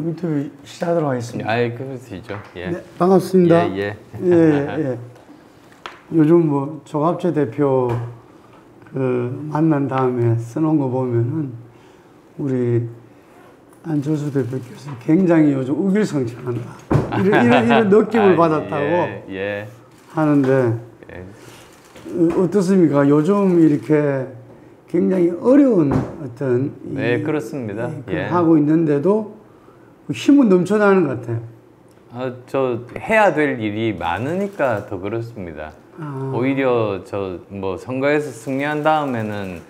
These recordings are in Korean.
인터뷰 시작하도록 하겠습니다. 아예 그러시죠. 예. 네, 반갑습니다. 예. 예. 요즘 뭐 조갑재 대표 만난 다음에 써놓은 거 보면은 우리 안철수 대표께서 굉장히 요즘 우길성천한다. 이런 느낌을 받았다고 하는데 어떻습니까? 요즘 이렇게 굉장히 어려운 어떤 그렇습니다. 하고 있는데도 힘은 넘쳐나는 것 같아요. 저 해야 될 일이 많으니까 더 그렇습니다. 오히려 저 뭐 선거에서 승리한 다음에는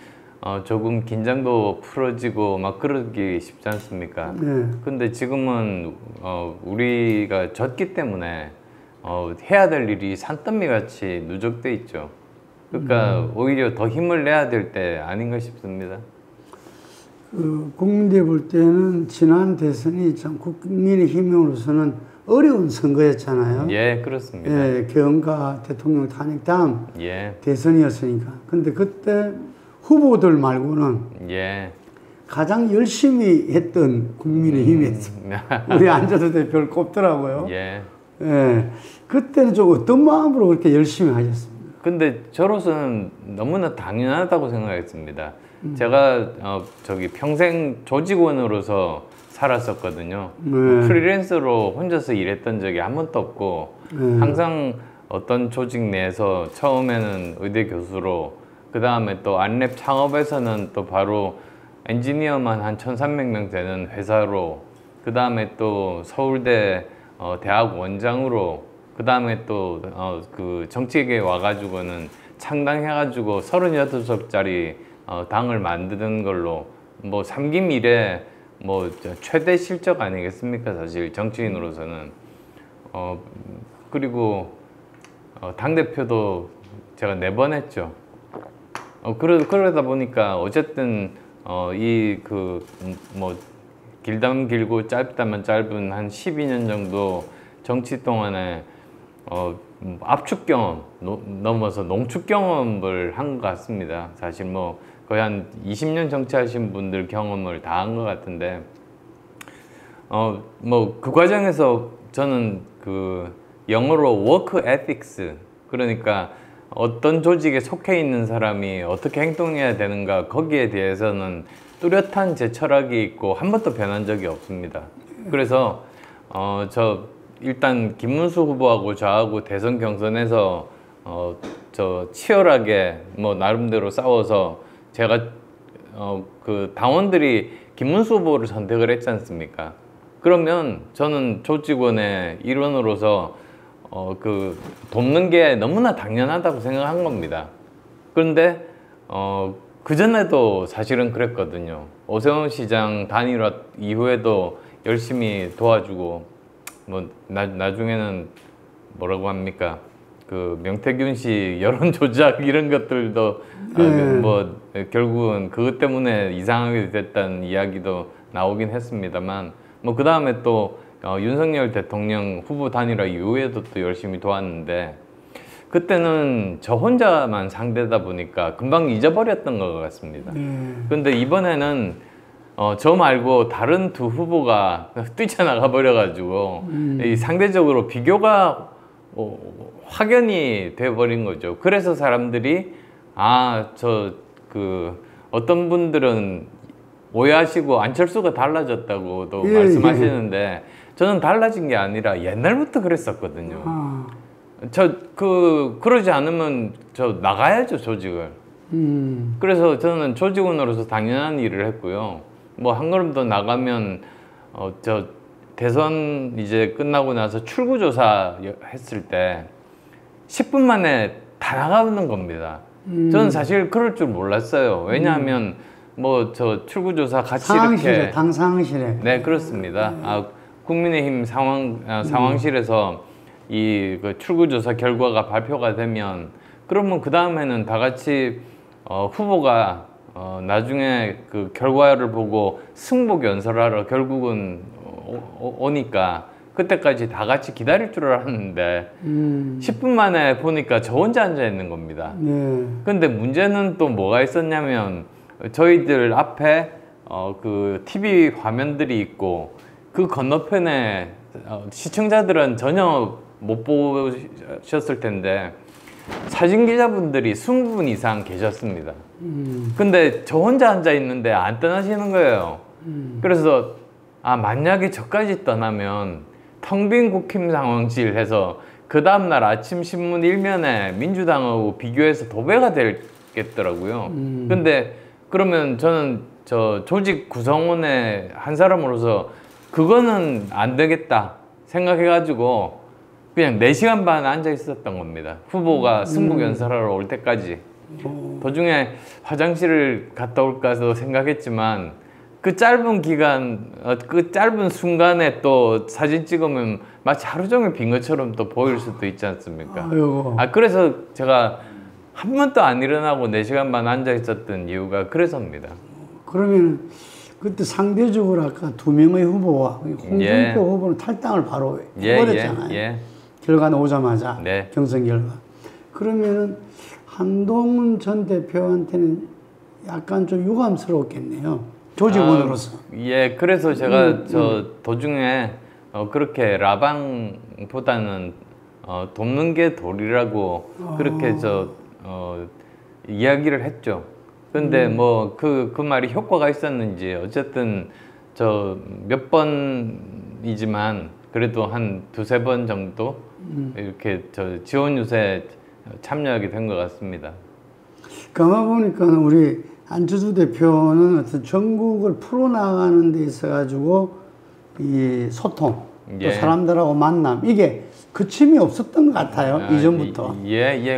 조금 긴장도 풀어지고 막 그러기 쉽지 않습니까? 근데 지금은 우리가 졌기 때문에 해야 될 일이 산더미 같이 누적돼 있죠. 그러니까 오히려 더 힘을 내야 될 때 아닌가 싶습니다. 국민들이 볼 때는 지난 대선이 참 국민의힘으로서는 어려운 선거였잖아요. 예, 그렇습니다. 예, 경과 대통령 탄핵 다음 대선이었으니까. 근데 그때 후보들 말고는 가장 열심히 했던 국민의힘이었습니다. 우리 안철수 대표를 꼽더라고요. 예, 그때는 좀 어떤 마음으로 그렇게 열심히 하셨습니까? 근데 저로서는 너무나 당연하다고 생각했습니다. 제가 저기 평생 조직원으로서 살았었거든요. 프리랜서로 혼자서 일했던 적이 한 번도 없고 항상 어떤 조직 내에서 처음에는 의대 교수로 그 다음에 또 안랩 창업에서는 또 바로 엔지니어만 한 1,300명 되는 회사로 그 다음에 또 서울대 대학 원장으로 그 다음에 또 그 정치계에 와가지고는 창당해가지고 38석짜리 당을 만드는 걸로 뭐 삼김 이래 뭐 최대 실적 아니겠습니까? 사실 정치인으로서는 그리고 당대표도 제가 4번 했죠. 그러다 보니까 어쨌든 이 뭐 길다면 길고 짧다면 짧은 한 12년 정도 정치 동안에 압축 경험 넘어서 농축 경험을 한 것 같습니다. 사실 뭐 거의 한 20년 정치하신 분들 경험을 다 한 것 같은데 뭐 그 과정에서 저는 그 영어로 work ethics, 그러니까 어떤 조직에 속해 있는 사람이 어떻게 행동해야 되는가, 거기에 대해서는 뚜렷한 제 철학이 있고 한 번도 변한 적이 없습니다. 그래서 저 일단 김문수 후보하고 저하고 대선 경선에서 저 치열하게 뭐 나름대로 싸워서 제가 그 당원들이 김문수 후보를 선택을 했지 않습니까? 그러면 저는 조직원의 일원으로서 그 돕는 게 너무나 당연하다고 생각한 겁니다. 그런데 그 전에도 사실은 그랬거든요. 오세훈 시장 단일화 이후에도 열심히 도와주고 뭐 나중에는 뭐라고 합니까? 그 명태균 씨 여론 조작 이런 것들도 뭐 결국은 그것 때문에 이상하게 됐다는 이야기도 나오긴 했습니다만 뭐 그 다음에 또 윤석열 대통령 후보 단일화 이후에도 또 열심히 도왔는데 그때는 저 혼자만 상대다 보니까 금방 잊어버렸던 것 같습니다. 근데 이번에는 저 말고 다른 두 후보가 뛰쳐나가 버려가지고 이 상대적으로 비교가 확연히 돼버린 거죠. 그래서 사람들이 어떤 분들은 오해하시고 안철수가 달라졌다고도 말씀하시는데 저는 달라진 게 아니라 옛날부터 그랬었거든요. 그러지 않으면 저 나가야죠, 조직을. 그래서 저는 조직원으로서 당연한 일을 했고요. 뭐 한 걸음 더 나가면 저 대선 이제 끝나고 나서 출구조사 했을 때 10분 만에 다 나가는 겁니다. 저는 사실 그럴 줄 몰랐어요. 왜냐하면 뭐 저 출구조사 같이 상황실에, 당 상황실에. 네, 그렇습니다. 국민의힘 상황실에서 그 출구조사 결과가 발표가 되면 그러면 그 다음에는 다 같이 후보가 나중에 그 결과를 보고 승복 연설하러 결국은 오니까 그때까지 다 같이 기다릴 줄 알았는데 10분 만에 보니까 저 혼자 앉아 있는 겁니다. 근데 문제는 또 뭐가 있었냐면 저희들 앞에 그 TV 화면들이 있고 그 건너편에 시청자들은 전혀 못 보셨을 텐데 사진 기자분들이 20분 이상 계셨습니다. 근데 저 혼자 앉아 있는데 안 떠나시는 거예요. 그래서 만약에 저까지 떠나면 텅 빈 국힘 상황실 해서 그 다음날 아침 신문 일면에 민주당하고 비교해서 도배가 되겠더라고요. 근데 그러면 저는 저 조직 구성원의 한 사람으로서 그거는 안 되겠다 생각해가지고 그냥 4시간 반 앉아 있었던 겁니다. 후보가 승부연설하러 올 때까지. 도중에 화장실을 갔다 올까도 생각했지만 그 짧은 기간, 그 짧은 순간에 또 사진 찍으면 마치 하루 종일 빈 것처럼 또 보일 수도 있지 않습니까? 그래서 제가 한 번도 안 일어나고 4시간 반 앉아 있었던 이유가 그래서입니다. 그러면 그때 상대적으로 아까 2명의 후보와 홍준표 후보는 탈당을 바로 해버렸잖아요. 결과는 오자마자 경선 결과. 그러면은 한동훈 전 대표한테는 약간 좀 유감스러웠겠네요. 조직원으로서. 그래서 제가 도중에 그렇게 라방보다는 돕는 게 도리라고 그렇게 이야기를 했죠. 근데 뭐 그 말이 효과가 있었는지 어쨌든 몇 번이지만 그래도 한 2-3번 정도 이렇게 지원 유세에 참여하게 된 것 같습니다. 가만 보니까 우리 안철수 대표는 어떤 전국을 풀어나가는 데 있어가지고 이 소통, 또 사람들하고 만남 이게 그침이 없었던 것 같아요. 이전부터.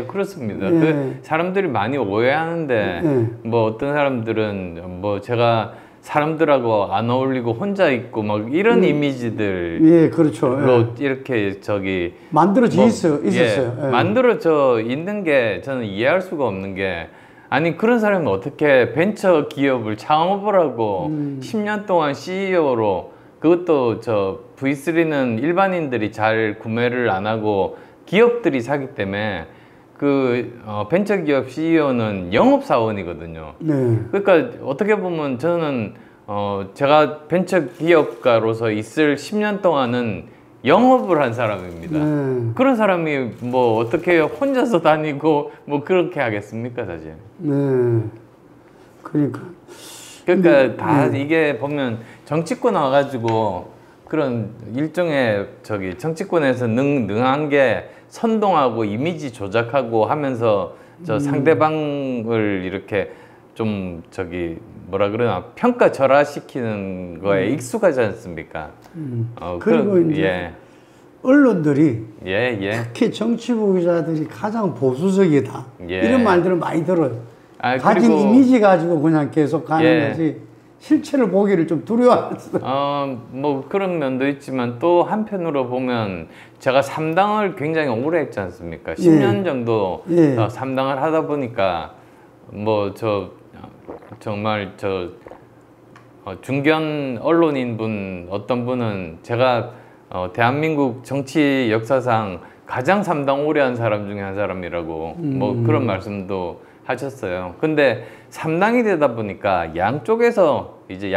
그렇습니다. 그 사람들이 많이 오해하는데 뭐 어떤 사람들은 뭐 제가 사람들하고 안 어울리고 혼자 있고 막 이런 이미지들 그렇죠. 이렇게 만들어져 있었어요. 만들어져 있는 게 저는 이해할 수가 없는 게 아니 그런 사람은 어떻게 벤처 기업을 창업을 하고 10년 동안 CEO로 그것도 V3는 일반인들이 잘 구매를 안 하고 기업들이 사기 때문에 벤처기업 CEO는 영업사원이거든요. 그러니까 어떻게 보면 저는 제가 벤처기업가로서 있을 10년 동안은 영업을 한 사람입니다. 그런 사람이 뭐 어떻게 혼자서 다니고 뭐 그렇게 하겠습니까, 사실. 그러니까 다 이게 보면 정치권 와가지고 그런 일종의 정치권에서 능한 게 선동하고 이미지 조작하고 하면서 상대방을 이렇게 좀 뭐라 그러나 평가절하시키는 거에 익숙하지 않습니까? 그리고 이제 언론들이 특히 정치부 기자들이 가장 보수적이다 이런 말들을 많이 들어요. 가진 이미지 가지고 그냥 계속 가는 거지 실체를 보기를 좀 두려워했어요. 뭐 그런 면도 있지만 또 한편으로 보면 제가 3당을 굉장히 오래 했지 않습니까? 10년 정도 3당을 하다 보니까 뭐 정말 중견 언론인 분 어떤 분은 제가 대한민국 정치 역사상 가장 3당 오래 한 사람 중에 한 사람이라고 뭐 그런 말씀도 하셨어요. 근데 3당이 되다 보니까 양쪽에서 이제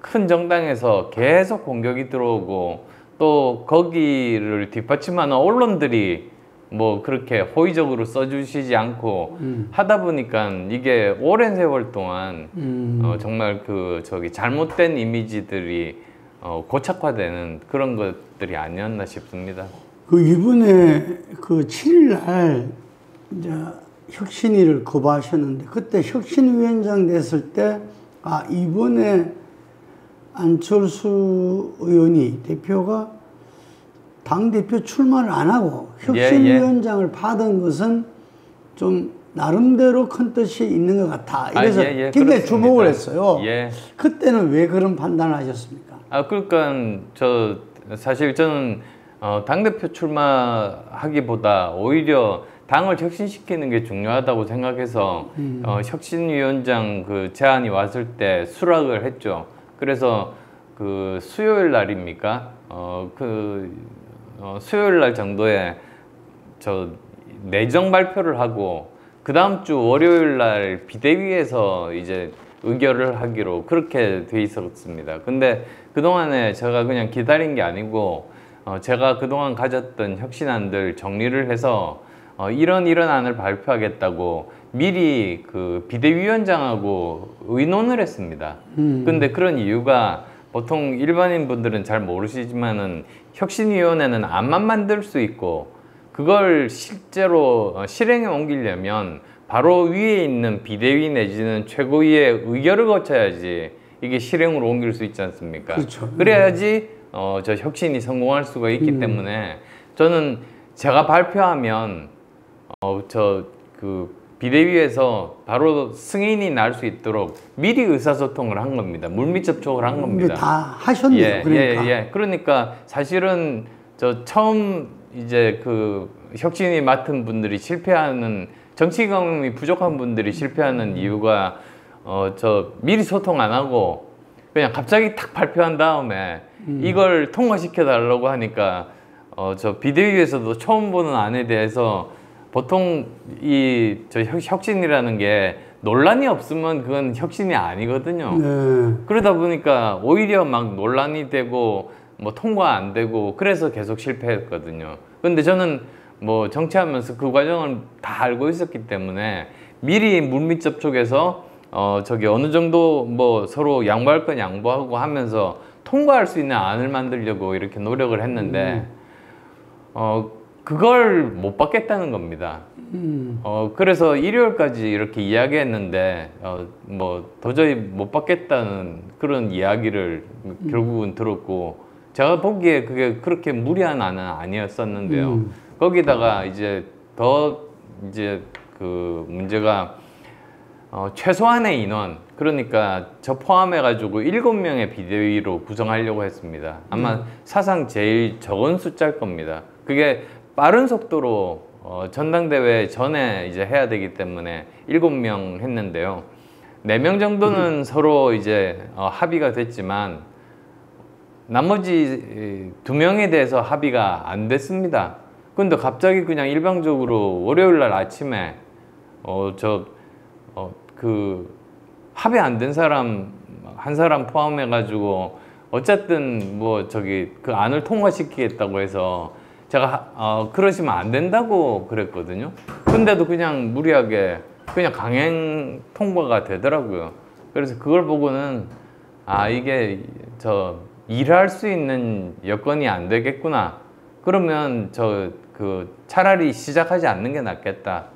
큰 정당에서 계속 공격이 들어오고 또 거기를 뒷받침하는 언론들이 뭐 그렇게 호의적으로 써주시지 않고 하다 보니까 이게 오랜 세월 동안 정말 잘못된 이미지들이 고착화되는 그런 것들이 아니었나 싶습니다. 이번에 7일날 이제 혁신위를 거부하셨는데 그때 혁신위원장 됐을 때 이번에 안철수 의원이 대표가 당대표 출마를 안 하고 혁신위원장을 받은 것은 좀 나름대로 큰 뜻이 있는 것 같아. 이래서 굉장히 그렇습니다. 주목을 했어요. 그때는 왜 그런 판단을 하셨습니까? 그러니까 사실 저는 당대표 출마하기보다 오히려 당을 혁신시키는 게 중요하다고 생각해서 혁신위원장 제안이 왔을 때 수락을 했죠. 그래서 수요일 날입니까? 수요일 날 정도에 내정 발표를 하고 그 다음 주 월요일 날 비대위에서 이제 의결을 하기로 그렇게 돼 있었습니다. 근데 그동안에 제가 그냥 기다린 게 아니고 제가 그동안 가졌던 혁신안들 정리를 해서 이런 안을 발표하겠다고 미리 그 비대위원장하고 의논을 했습니다. 근데 그런 이유가 보통 일반인 분들은 잘 모르시지만은 혁신위원회는 안만 만들 수 있고 그걸 실제로 실행에 옮기려면 바로 위에 있는 비대위 내지는 최고위의 의결을 거쳐야지 이게 실행으로 옮길 수 있지 않습니까? 그렇죠. 그래야지 저 혁신이 성공할 수가 있기 때문에 저는 제가 발표하면 저 그 비대위에서 바로 승인이 날 수 있도록 미리 의사소통을 한 겁니다. 물밑 접촉을 한 겁니다. 다 하셨네요. 그러니까. 그러니까 사실은 저 처음 이제 그 혁신이 맡은 분들이 실패하는 정치 경험이 부족한 분들이 실패하는 이유가 저 미리 소통 안 하고 그냥 갑자기 탁 발표한 다음에 이걸 통과시켜 달라고 하니까 저 비대위에서도 처음 보는 안에 대해서 보통 저 혁신이라는 게 논란이 없으면 그건 혁신이 아니거든요. 네. 그러다 보니까 오히려 막 논란이 되고 뭐 통과 안 되고 그래서 계속 실패했거든요. 근데 저는 뭐 정치하면서 그 과정을 다 알고 있었기 때문에 미리 물밑 접촉해서 저기 어느 정도 뭐 서로 양보할 건 양보하고 하면서 통과할 수 있는 안을 만들려고 이렇게 노력을 했는데 그걸 못 받겠다는 겁니다. 그래서 일요일까지 이렇게 이야기했는데 뭐 도저히 못 받겠다는 그런 이야기를 결국은 들었고 제가 보기에 그게 그렇게 무리한 안은 아니었었는데요. 거기다가 이제 그 문제가 최소한의 인원, 그러니까 저 포함해가지고 7명의 비대위로 구성하려고 했습니다. 아마 사상 제일 적은 숫자일 겁니다. 그게 빠른 속도로 전당대회 전에 이제 해야 되기 때문에 7명 했는데요. 4명 정도는 서로 이제 합의가 됐지만 나머지 2명에 대해서 합의가 안 됐습니다. 근데 갑자기 그냥 일방적으로 월요일 날 아침에 합의 안 된 사람 한 사람 포함해 가지고 어쨌든 뭐 저기 그 안을 통과시키겠다고 해서 제가 그러시면 안 된다고 그랬거든요. 근데도 그냥 무리하게 그냥 강행 통과가 되더라고요. 그래서 그걸 보고는 이게 일할 수 있는 여건이 안 되겠구나. 그러면 차라리 시작하지 않는 게 낫겠다.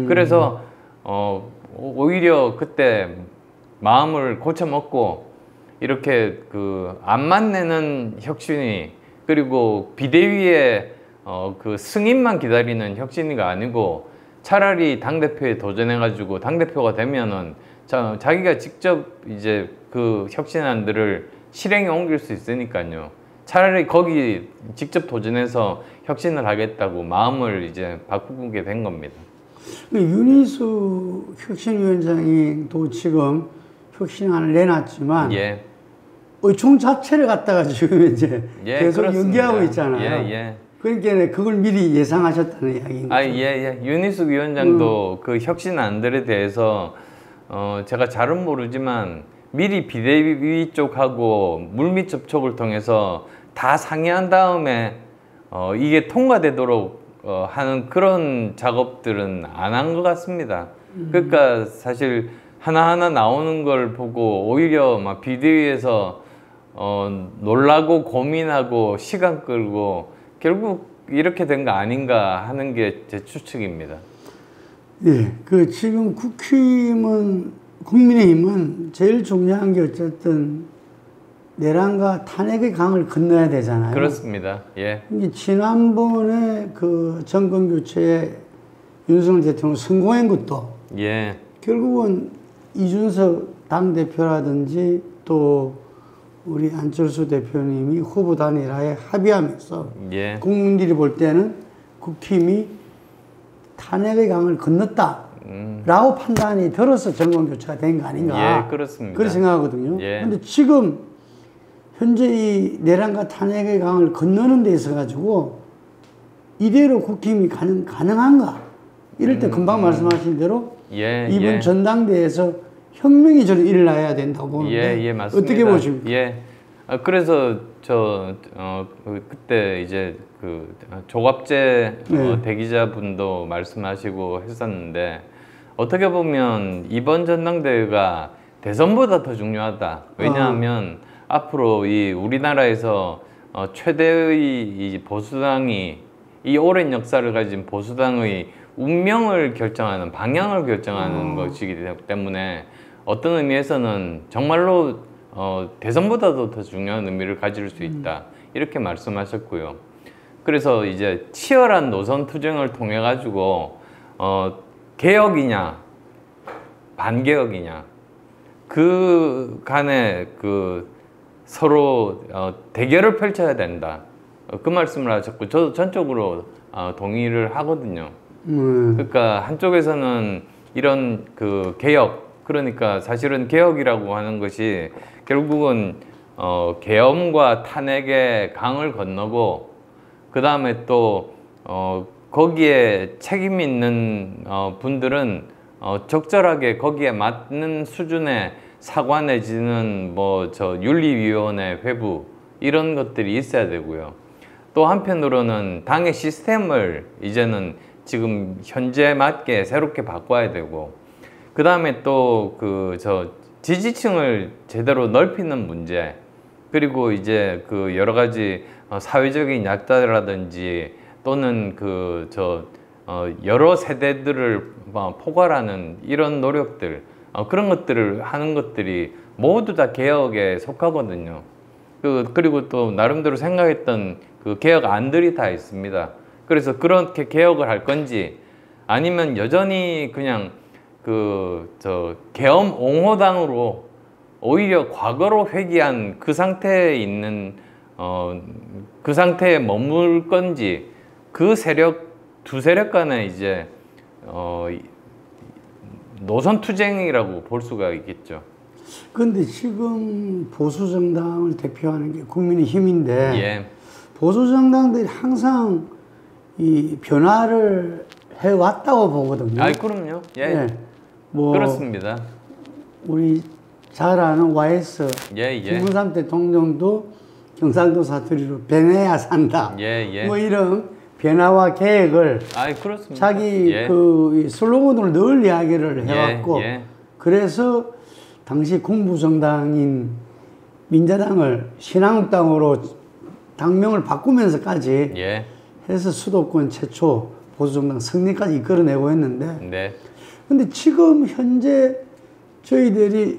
그래서 오히려 그때 마음을 고쳐먹고 이렇게 안만 내는 혁신이 그리고 비대위의 그 승인만 기다리는 혁신이가 아니고 차라리 당대표에 도전해가지고 당대표가 되면은 자기가 직접 이제 그 혁신안들을 실행에 옮길 수 있으니까요. 차라리 거기 직접 도전해서 혁신을 하겠다고 마음을 이제 바꾸게 된 겁니다. 윤희수 혁신위원장이 또 지금 혁신안을 내놨지만 의총 자체를 갖다가 지금 이제 계속 그렇습니다. 연기하고 있잖아요. 그러니까 그걸 미리 예상하셨다는 이야기입니다. 윤희숙 위원장도 그 혁신안들에 대해서 제가 잘은 모르지만 미리 비대위 쪽하고 물밑 접촉을 통해서 다 상의한 다음에 이게 통과되도록 하는 그런 작업들은 안 한 것 같습니다. 그러니까 사실 하나하나 나오는 걸 보고 오히려 막 비대위에서 놀라고 고민하고 시간 끌고 결국 이렇게 된 거 아닌가 하는 게 제 추측입니다. 네, 지금 국민의힘은 제일 중요한 게 어쨌든 내란과 탄핵의 강을 건너야 되잖아요. 그렇습니다. 지난번에 정권 교체에 윤석열 대통령 성공한 것도 결국은 이준석 당대표라든지 또 우리 안철수 대표님이 후보 단일화에 합의하면서 국민들이 볼 때는 국힘이 탄핵의 강을 건넜다 라고 판단이 들어서 정권 교체가 된 거 아닌가 그렇습니다. 그렇게 생각하거든요. 그런데 지금 현재 이 내란과 탄핵의 강을 건너는 데 있어 가지고 이대로 국힘이 가능한가 이럴 때 금방 말씀하신 대로 이번 전당대회에서 혁명이 저는 일어나야 된다고 보는데 예, 맞습니다. 어떻게 보십니까? 예. 그래서 그때 이제 그 조갑재 네. 대기자분도 말씀하시고 했었는데 어떻게 보면 이번 전당대회가 대선보다 더 중요하다. 왜냐하면 앞으로 이 우리나라에서 최대의 이 보수당이 이 오랜 역사를 가진 보수당의 운명을 결정하는 방향을 결정하는 것이기 때문에 어떤 의미에서는 정말로 대선보다도 더 중요한 의미를 가질 수 있다. 이렇게 말씀하셨고요. 그래서 이제 치열한 노선 투쟁을 통해 가지고 개혁이냐 반개혁이냐 그 간에 그 서로 대결을 펼쳐야 된다. 그 말씀을 하셨고 저도 전적으로 동의를 하거든요. 그러니까 한쪽에서는 이런 그 개혁, 그러니까 사실은 개혁이라고 하는 것이 결국은 계엄과 탄핵의 강을 건너고 그 다음에 또 거기에 책임 있는 분들은 적절하게 거기에 맞는 수준의 사과 내지는 뭐 윤리위원회 회부 이런 것들이 있어야 되고요. 또 한편으로는 당의 시스템을 이제는 지금 현재에 맞게 새롭게 바꿔야 되고 그 다음에 또 지지층을 제대로 넓히는 문제 그리고 이제 그 여러 가지 사회적인 약자라든지 또는 여러 세대들을 포괄하는 이런 노력들 그런 것들을 하는 것들이 모두 다 개혁에 속하거든요. 그리고 또 나름대로 생각했던 그 개혁안들이 다 있습니다. 그래서 그렇게 개혁을 할 건지 아니면 여전히 그냥 계엄 옹호당으로 오히려 과거로 회귀한 그 상태에 있는 그 상태에 머물 건지 그 두 세력 간에 이제 노선 투쟁이라고 볼 수가 있겠죠. 그런데 지금 보수 정당을 대표하는 게 국민의힘인데 예. 보수 정당들이 항상 이 변화를 해왔다고 보거든요. 그럼요. 예. 네. 뭐 그렇습니다. 우리 잘 아는 YS 김무삼 대통령도 경상도 사투리로 변해야 산다. 뭐 이런 변화와 계획을 그렇습니다. 자기 그 슬로건으로 늘 이야기를 해왔고 그래서 당시 공부정당인 민자당을 신한국당으로 당명을 바꾸면서까지 해서 수도권 최초 보수정당 승리까지 이끌어내고 했는데 근데 지금 현재 저희들이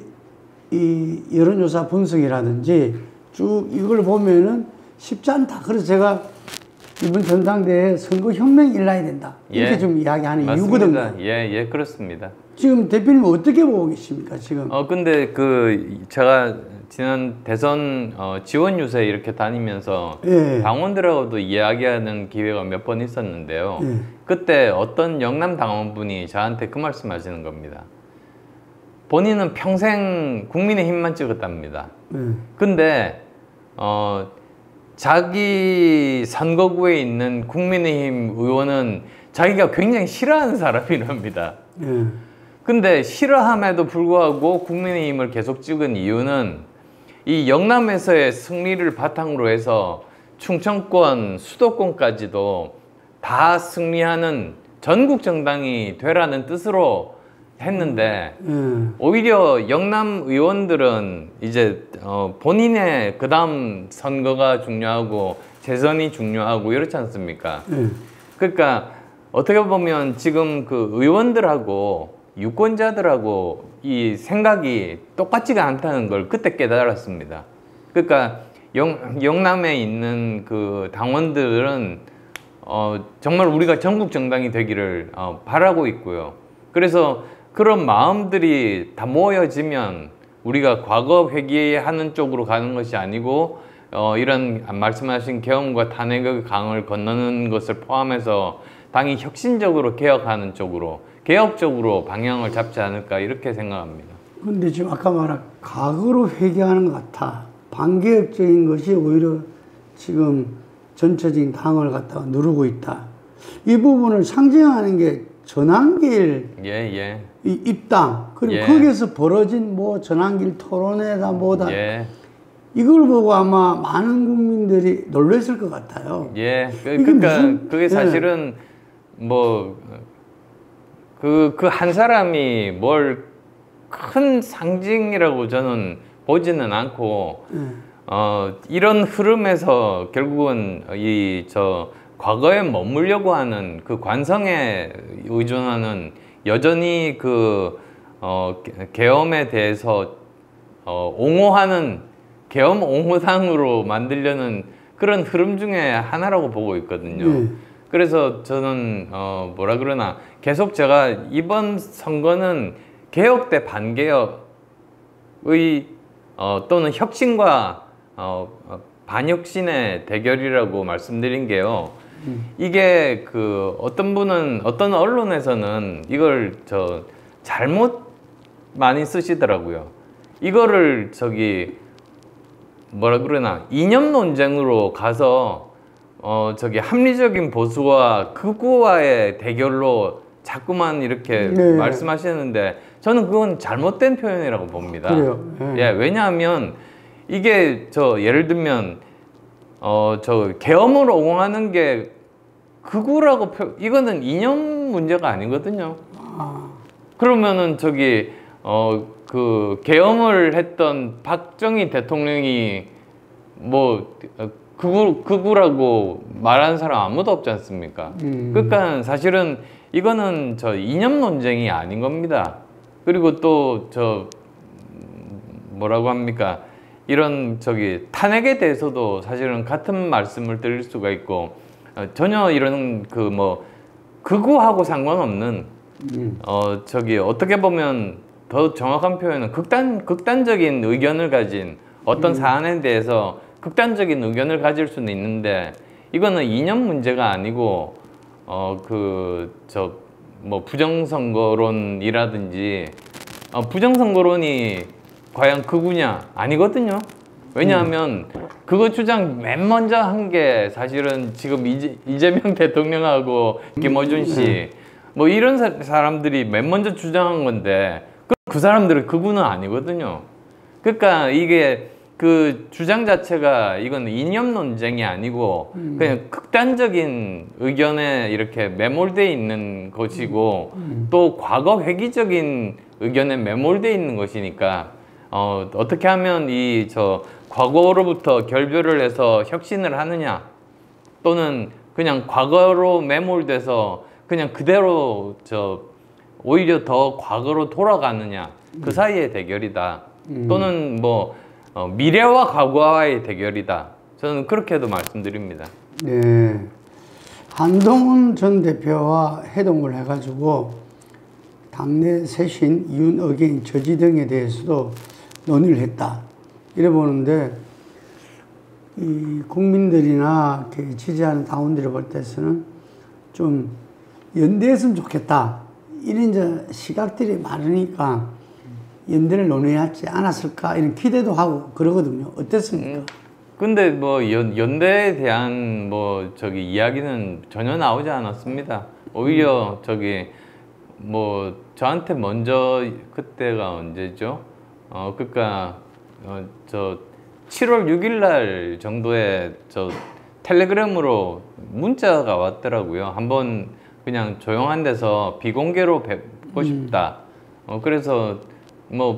이 여론조사 분석이라든지 쭉 이걸 보면은 쉽지 않다. 그래서 제가 이번 전당대회에 선거혁명이 일어나야 된다. 이렇게 좀 이야기하는 이유거든요. 예, 그렇습니다. 지금 대표님 어떻게 보고 계십니까, 지금? 근데 제가 지난 대선 지원 유세 이렇게 다니면서 당원들하고도 이야기하는 기회가 몇 번 있었는데요. 그때 어떤 영남 당원분이 저한테 그 말씀 하시는 겁니다. 본인은 평생 국민의힘만 찍었답니다. 근데 자기 선거구에 있는 국민의힘 의원은 자기가 굉장히 싫어하는 사람이랍니다. 근데 싫어함에도 불구하고 국민의힘을 계속 찍은 이유는 이 영남에서의 승리를 바탕으로 해서 충청권, 수도권까지도 다 승리하는 전국 정당이 되라는 뜻으로 했는데 오히려 영남 의원들은 이제 본인의 그 다음 선거가 중요하고 재선이 중요하고 이렇지 않습니까? 그러니까 어떻게 보면 지금 그 의원들하고 유권자들하고 이 생각이 똑같지가 않다는 걸 그때 깨달았습니다. 그러니까 영남에 있는 그 당원들은 정말 우리가 전국 정당이 되기를 바라고 있고요. 그래서 그런 마음들이 다 모여지면 우리가 과거 회귀하는 쪽으로 가는 것이 아니고 이런 말씀하신 계엄과 탄핵의 강을 건너는 것을 포함해서 당이 혁신적으로 개혁하는 쪽으로 개혁적으로 방향을 잡지 않을까 이렇게 생각합니다. 그런데 지금 아까 말한 과거로 회귀하는 것 같아. 반개혁적인 것이 오히려 지금 전체적인 당을 갖다가 누르고 있다. 이 부분을 상징하는 게 전환길 이 입당 그리고 예. 거기에서 벌어진 뭐 전환길 토론회다 뭐다 예. 이걸 보고 아마 많은 국민들이 놀랐을 것 같아요. 예. 그러니까 무슨, 그게 사실은 뭐 그 한 사람이 뭘 큰 상징이라고 저는 보지는 않고 이런 흐름에서 결국은 과거에 머물려고 하는 그 관성에 의존하는 여전히 계엄에 대해서 옹호하는 계엄 옹호당으로 만들려는 그런 흐름 중에 하나라고 보고 있거든요. 그래서 저는 뭐라 그러나 계속 제가 이번 선거는 개혁 대 반개혁의 또는 혁신과 반혁신의 대결이라고 말씀드린 게요. 이게 어떤 언론에서는 이걸 잘못 많이 쓰시더라고요. 이거를 뭐라 그러나 이념 논쟁으로 가서 합리적인 보수와 극우와의 대결로 자꾸만 이렇게 말씀하시는데 저는 그건 잘못된 표현이라고 봅니다. 그래요. 예, 왜냐하면 이게 예를 들면 계엄을 옹호하는 게 극우라고 이거는 이념 문제가 아니거든요. 그러면은 계엄을 했던 박정희 대통령이 뭐 극우라고 말하는 사람 아무도 없지 않습니까? 그러니까 사실은 이거는 이념 논쟁이 아닌 겁니다. 그리고 또 뭐라고 합니까? 이런 탄핵에 대해서도 사실은 같은 말씀을 드릴 수가 있고 전혀 이런 극우하고 상관없는 어떻게 보면 더 정확한 표현은 극단적인 의견을 가진 어떤 사안에 대해서 극단적인 의견을 가질 수는 있는데 이거는 이념 문제가 아니고 부정선거론이라든지 부정선거론이 과연 극우냐? 아니거든요. 왜냐하면 그거 주장 맨 먼저 한 게 사실은 지금 이재명 대통령하고 김어준 씨 뭐 이런 사람들이 맨 먼저 주장한 건데 그 사람들은 극우는 아니거든요. 그러니까 이게 그 주장 자체가 이건 이념 논쟁이 아니고 그냥 극단적인 의견에 이렇게 매몰돼 있는 것이고 또 과거 회귀적인 의견에 매몰돼 있는 것이니까 어떻게 하면 과거로부터 결별을 해서 혁신을 하느냐 또는 그냥 과거로 매몰돼서 그냥 그대로 오히려 더 과거로 돌아가느냐 그 사이의 대결이다 또는 미래와 과거와의 대결이다 저는 그렇게도 말씀드립니다. 네, 한동훈 전 대표와 회동을 해가지고 당내 쇄신, 윤어게인 저지 등에 대해서도 논의를 했다 이래 보는데 이 국민들이나 지지하는 당원들이 볼 때서는 좀 연대했으면 좋겠다 이런 이제 시각들이 많으니까 연대를 논의하지 않았을까 이런 기대도 하고 그러거든요. 어땠습니까? 근데 연대에 대한 이야기는 전혀 나오지 않았습니다. 오히려 저한테 먼저 그때가 언제죠? 그러니까 7월 6일 날 정도에 텔레그램으로 문자가 왔더라고요. 한번 그냥 조용한 데서 비공개로 뵙고 싶다. 그래서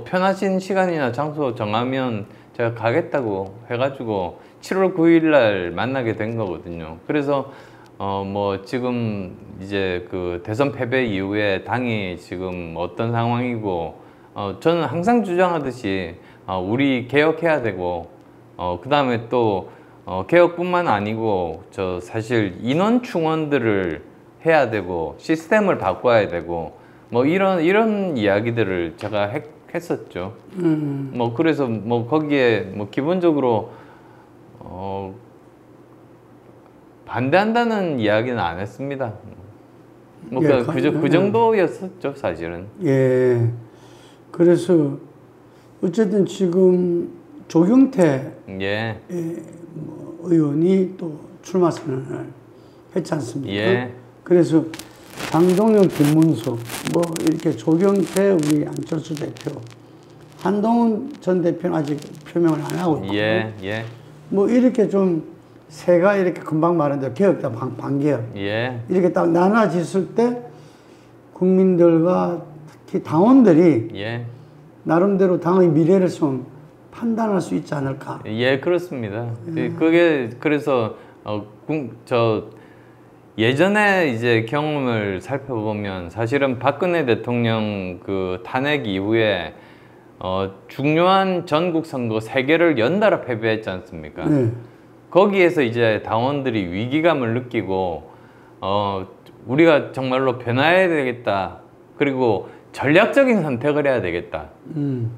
편하신 시간이나 장소 정하면 제가 가겠다고 해가지고 7월 9일 날 만나게 된 거거든요. 그래서 지금 이제 대선 패배 이후에 당이 지금 어떤 상황이고 저는 항상 주장하듯이 우리 개혁해야 되고 그 다음에 또 개혁뿐만 아니고 사실 인원 충원들을 해야 되고 시스템을 바꿔야 되고 이런 이야기들을 제가 했었죠. 그래서 거기에 기본적으로 반대한다는 이야기는 안 했습니다. 그 정도였었죠, 사실은. 예. 그래서 어쨌든 지금 조경태 의원이 또 출마 선언을 했지 않습니까? 예. 그래서 장동영, 김문수, 뭐 이렇게 조경태, 우리 안철수 대표, 한동훈 전 대표는 아직 표명을 안 하고 있고, 예, 예. 뭐 이렇게 좀 새가 이렇게 금방 말한대로 개혁다 반개혁, 예. 이렇게 딱 나눠졌을 때 국민들과 특히 당원들이 예. 나름대로 당의 미래를 좀 판단할 수 있지 않을까. 예, 그렇습니다. 그게 그래서 저 예전에 이제 경험을 살펴보면 사실은 박근혜 대통령 그 탄핵 이후에 중요한 전국 선거 3개를 연달아 패배했지 않습니까? 네. 거기에서 이제 당원들이 위기감을 느끼고 우리가 정말로 변화해야 되겠다. 그리고 전략적인 선택을 해야 되겠다.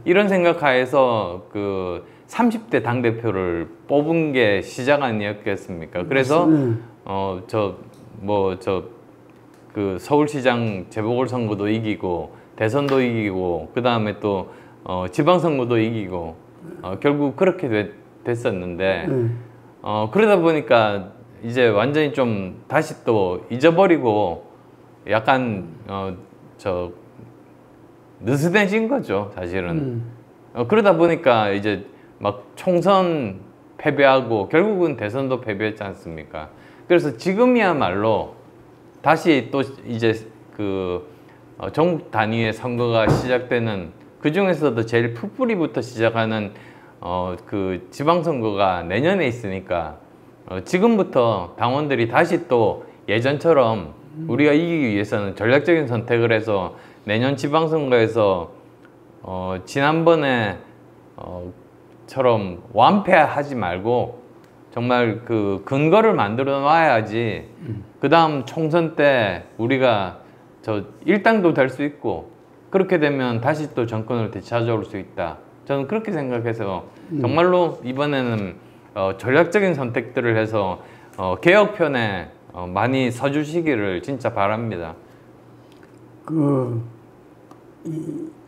이런 생각하에서 그 30대 당대표를 뽑은 게 시작 아니었겠습니까? 그래서 그 서울시장 재보궐선거도 이기고 대선도 이기고 그 다음에 또 지방선거도 이기고 결국 그렇게 됐었는데 그러다 보니까 이제 완전히 좀 다시 또 잊어버리고 약간 느슨해진 거죠, 사실은. 그러다 보니까 이제 막 총선 패배하고 결국은 대선도 패배했지 않습니까? 그래서 지금이야말로 다시 또 이제 그 전국 단위의 선거가 시작되는, 그 중에서도 제일 풋뿌리부터 시작하는 그 지방선거가 내년에 있으니까 지금부터 당원들이 다시 또 예전처럼 우리가 이기기 위해서는 전략적인 선택을 해서 내년 지방선거에서 지난번에 처럼 완패하지 말고 정말 그 근거를 만들어 놔야지 그 다음 총선 때 우리가 저 일당도 될 수 있고 그렇게 되면 다시 또 정권을 되찾아올 수 있다. 저는 그렇게 생각해서 정말로 이번에는 전략적인 선택들을 해서 개혁편에 많이 서주시기를 진짜 바랍니다.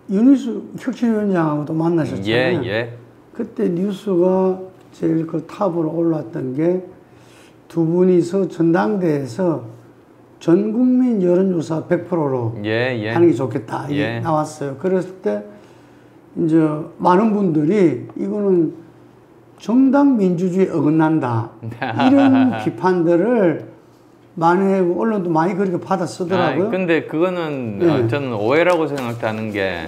윤희수 혁신위원장하고도 만나셨잖아요. 예, 예. 그때 뉴스가 제일 그 탑으로 올랐던 게 두 분이서 전당대에서 전 국민 여론조사 100%로 하는 게 좋겠다 이게 나왔어요. 그랬을 때 이제 많은 분들이 이거는 정당 민주주의에 어긋난다 이런 비판들을 많이 하고 언론도 많이 그렇게 받아 쓰더라고요. 근데 그거는 저는 오해라고 생각하는 게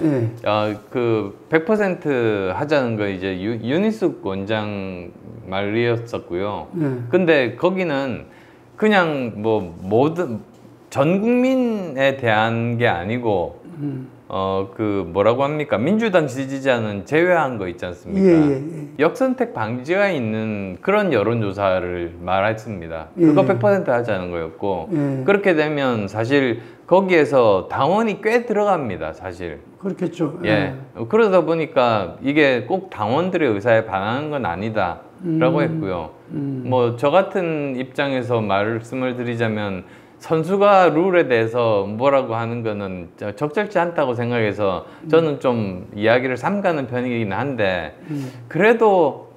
그 100% 하자는 거 이제 윤희숙 원장 말이었었고요. 근데 거기는 그냥 뭐 모든 전 국민에 대한 게 아니고 그 뭐라고 합니까? 민주당 지지자는 제외한 거 있지 않습니까? 역선택 방지가 있는 그런 여론조사를 말했습니다. 그거 100% 하자는 거였고 그렇게 되면 사실 거기에서 당원이 꽤 들어갑니다. 사실. 그렇겠죠. 그러다 보니까 이게 꼭 당원들의 의사에 반하는 건 아니다 라고 했고요. 뭐 저 같은 입장에서 말씀을 드리자면 선수가 룰에 대해서 뭐라고 하는 거는 적절치 않다고 생각해서 저는 좀 이야기를 삼가는 편이긴 한데 그래도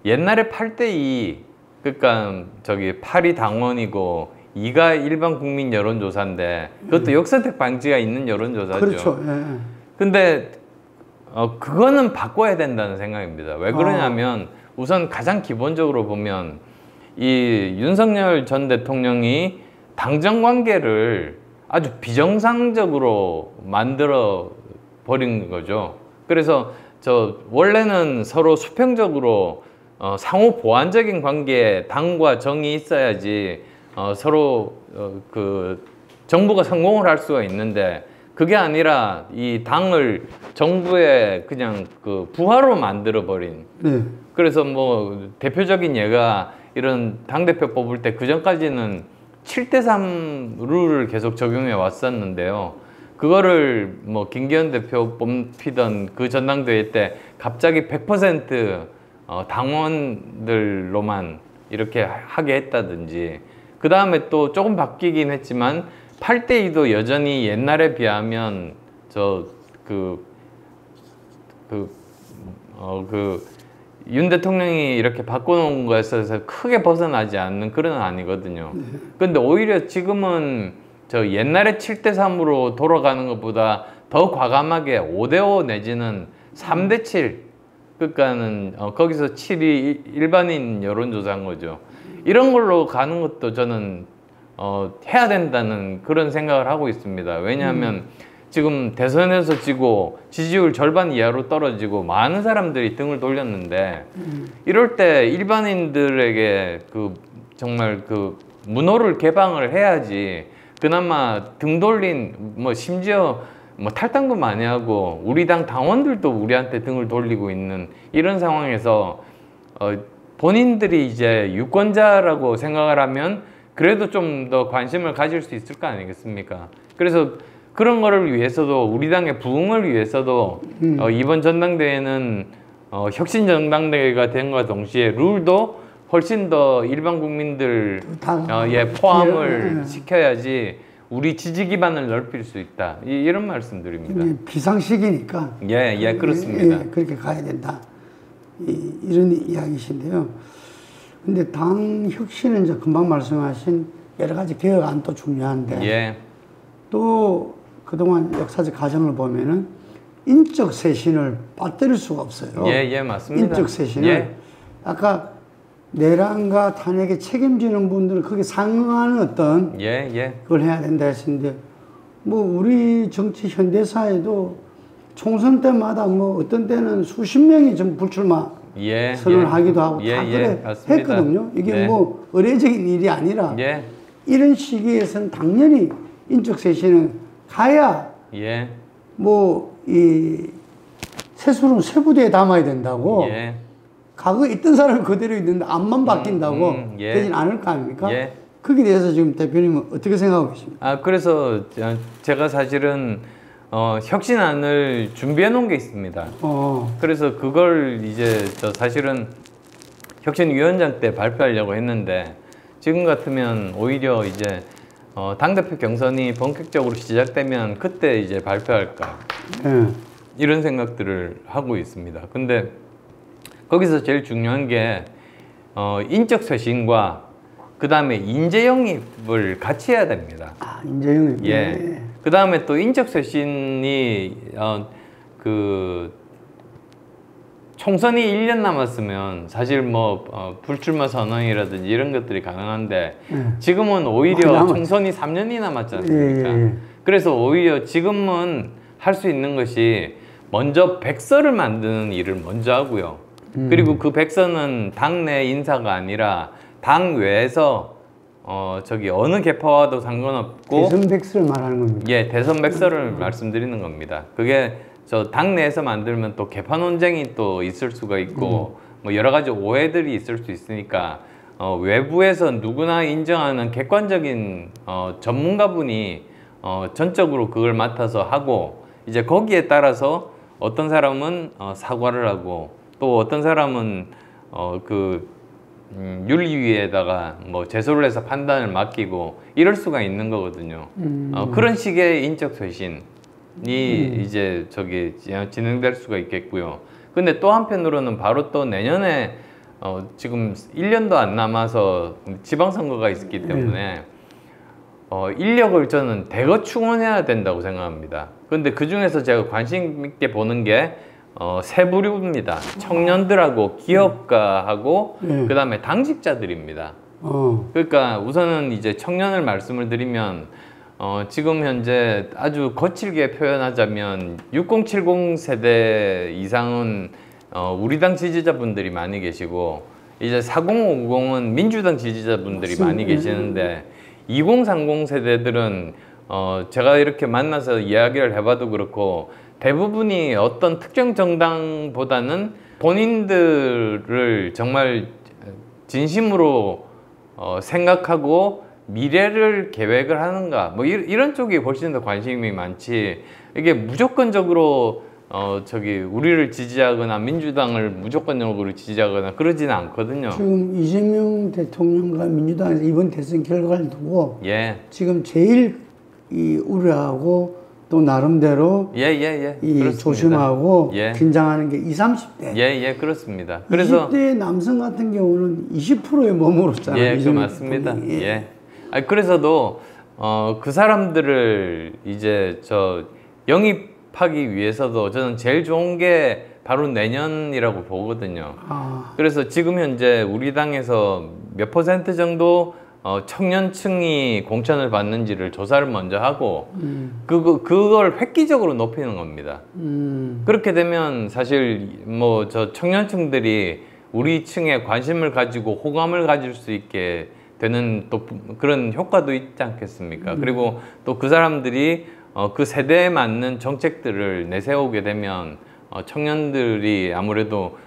옛날에 8대2 그러니까 저기 8이 당원이고 2가 일반 국민 여론조사인데 그것도 역선택 방지가 있는 여론조사죠. 그렇죠. 근데 그거는 바꿔야 된다는 생각입니다. 왜 그러냐면 우선 가장 기본적으로 보면 이 윤석열 전 대통령이 당정 관계를 아주 비정상적으로 만들어 버린 거죠. 그래서 원래는 서로 수평적으로 상호 보완적인 관계에 당과 정이 있어야지 서로 그 정부가 성공을 할 수가 있는데 그게 아니라 이 당을 정부의 그냥 그 부하로 만들어 버린. 그래서 뭐 대표적인 예가 이런 당대표 뽑을 때 그전까지는 7대3 룰을 계속 적용해 왔었는데요. 그거를 뭐 김기현 대표 뽑히던 그 전당대회 때 갑자기 100% 당원들로만 이렇게 하게 했다든지 그 다음에 또 조금 바뀌긴 했지만 8대2도 여전히 옛날에 비하면 윤 대통령이 이렇게 바꿔놓은 거에서 크게 벗어나지 않는 그런 아니거든요. 근데 오히려 지금은 저 옛날에 7대3으로 돌아가는 것보다 더 과감하게 5대5 내지는 3대7, 그러니까는 거기서 7이 일반인 여론조사인 거죠. 이런 걸로 가는 것도 저는 해야 된다는 그런 생각을 하고 있습니다. 왜냐하면 지금 대선에서 지고 지지율 절반 이하로 떨어지고 많은 사람들이 등을 돌렸는데 이럴 때 일반인들에게 정말 문호를 개방을 해야지 그나마 등 돌린 심지어 탈당도 많이 하고 우리 당 당원들도 우리한테 등을 돌리고 있는 이런 상황에서 본인들이 이제 유권자라고 생각을 하면 그래도 좀 더 관심을 가질 수 있을 거 아니겠습니까? 그래서 그런 거를 위해서도 우리 당의 부흥을 위해서도 이번 전당대회는 혁신 전당대회가 된 것과 동시에 룰도 훨씬 더 일반 국민들 포함을 시켜야지 우리 지지 기반을 넓힐 수 있다. 이런 말씀드립니다. 비상시기니까. 그렇습니다. 그렇게 가야 된다. 이런 이야기신데요. 근데 당 혁신은 이제 금방 말씀하신 여러 가지 개혁안도 중요한데 또 그동안 역사적 과정을 보면은 인적 쇄신을 빠뜨릴 수가 없어요. 맞습니다. 인적 쇄신을 아까 내란과 탄핵에 책임지는 분들은 거기에 상응하는 어떤 그걸 해야 된다 했는데 우리 정치 현대사에도 총선 때마다 어떤 때는 수십 명이 좀 불출마 선언을 하기도 하고 다 그래 했거든요. 이게 의례적인 일이 아니라 이런 시기에서는 당연히 인적 쇄신은 가야 이 세술은 쇠부대에 담아야 된다고 과거에 있던 사람이 그대로 있는데 앞만 바뀐다고 되진 않을 거 아닙니까? 거기에 대해서 지금 대표님은 어떻게 생각하고 계십니까? 그래서 제가 사실은 혁신안을 준비해 놓은 게 있습니다. 그래서 그걸 이제 사실은 혁신위원장 때 발표하려고 했는데 지금 같으면 오히려 이제 당대표 경선이 본격적으로 시작되면 그때 이제 발표할까 이런 생각들을 하고 있습니다. 근데 거기서 제일 중요한 게 인적 쇄신과 그 다음에 인재 영입을 같이 해야 됩니다. 인재 영입. 그 다음에 또 인적 쇄신이 총선이 1년 남았으면 사실 불출마 선언이라든지 이런 것들이 가능한데 지금은 오히려 총선이 3년이 남았지 않습니까? 그래서 오히려 지금은 할 수 있는 것이 먼저 백서를 만드는 일을 먼저 하고요. 그리고 그 백서는 당내 인사가 아니라 당 외에서 어느 계파와도 상관없고 대선 백서를 말하는 겁니다. 대선 백서를 말씀드리는 겁니다. 그게 당내에서 만들면 또 계파 논쟁이 또 있을 수가 있고 여러 가지 오해들이 있을 수 있으니까 외부에서 누구나 인정하는 객관적인 전문가분이 전적으로 그걸 맡아서 하고 이제 거기에 따라서 어떤 사람은 사과를 하고 또 어떤 사람은 윤리위에다가 제소를 해서 판단을 맡기고 이럴 수가 있는 거거든요. 그런 식의 인적 쇄신이 이제 진행될 수가 있겠고요. 근데 또 한편으로는 바로 또 내년에 지금 1년도 안 남아서 지방선거가 있기 때문에 인력을 저는 대거 충원해야 된다고 생각합니다. 근데 그 중에서 제가 관심 있게 보는 게 세 부류입니다. 청년들하고 기업가하고 그 다음에 당직자들입니다. 그러니까 우선은 이제 청년을 말씀을 드리면 지금 현재 아주 거칠게 표현하자면 6070 세대 이상은 우리 당 지지자분들이 많이 계시고 이제 4050은 민주당 지지자분들이 많이 계시는데 2030 세대들은 제가 이렇게 만나서 이야기를 해봐도 그렇고 대부분이 어떤 특정 정당보다는 본인들을 정말 진심으로 생각하고 미래를 계획을 하는가 이런 쪽이 훨씬 더 관심이 많지 이게 무조건적으로 우리를 지지하거나 민주당을 무조건적으로 지지하거나 그러지는 않거든요. 지금 이재명 대통령과 민주당에서 이번 대선 결과를 두고 지금 제일 우려하고 또 나름대로 조심하고 긴장하는 게 20, 30대. 그렇습니다. 그래서 20대 남성 같은 경우는 20%에 머물렀잖아요. 맞습니다. 그래서도 그 사람들을 이제 영입하기 위해서도 저는 제일 좋은 게 바로 내년이라고 보거든요. 그래서 지금 현재 우리 당에서 몇 % 정도 청년층이 공천을 받는지를 조사를 먼저 하고 그걸 획기적으로 높이는 겁니다. 그렇게 되면 사실 뭐 청년층들이 우리 층에 관심을 가지고 호감을 가질 수 있게 되는 또 그런 효과도 있지 않겠습니까? 그리고 또 그 사람들이 그 세대에 맞는 정책들을 내세우게 되면 청년들이 아무래도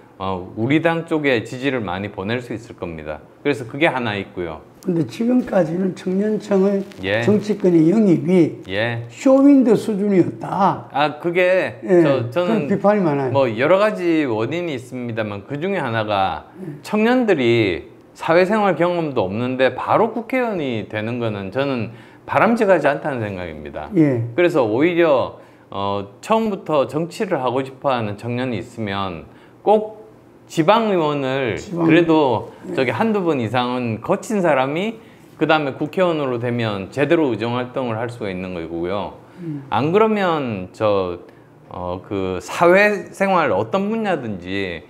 우리 당 쪽에 지지를 많이 보낼 수 있을 겁니다. 그래서 그게 하나 있고요. 근데 지금까지는 청년층의 예. 정치권의 영입이 예. 쇼윈도 수준이었다. 그게 저는 비판이 많아요. 뭐 여러 가지 원인이 있습니다만 그 중에 하나가 청년들이 사회생활 경험도 없는데 바로 국회의원이 되는 거는 저는 바람직하지 않다는 생각입니다. 예. 그래서 오히려 처음부터 정치를 하고 싶어하는 청년이 있으면 꼭 지방의원을 그래도 한두 번 이상은 거친 사람이 그 다음에 국회의원으로 되면 제대로 의정활동을 할 수가 있는 거고요. 안 그러면 그 사회생활 어떤 분야든지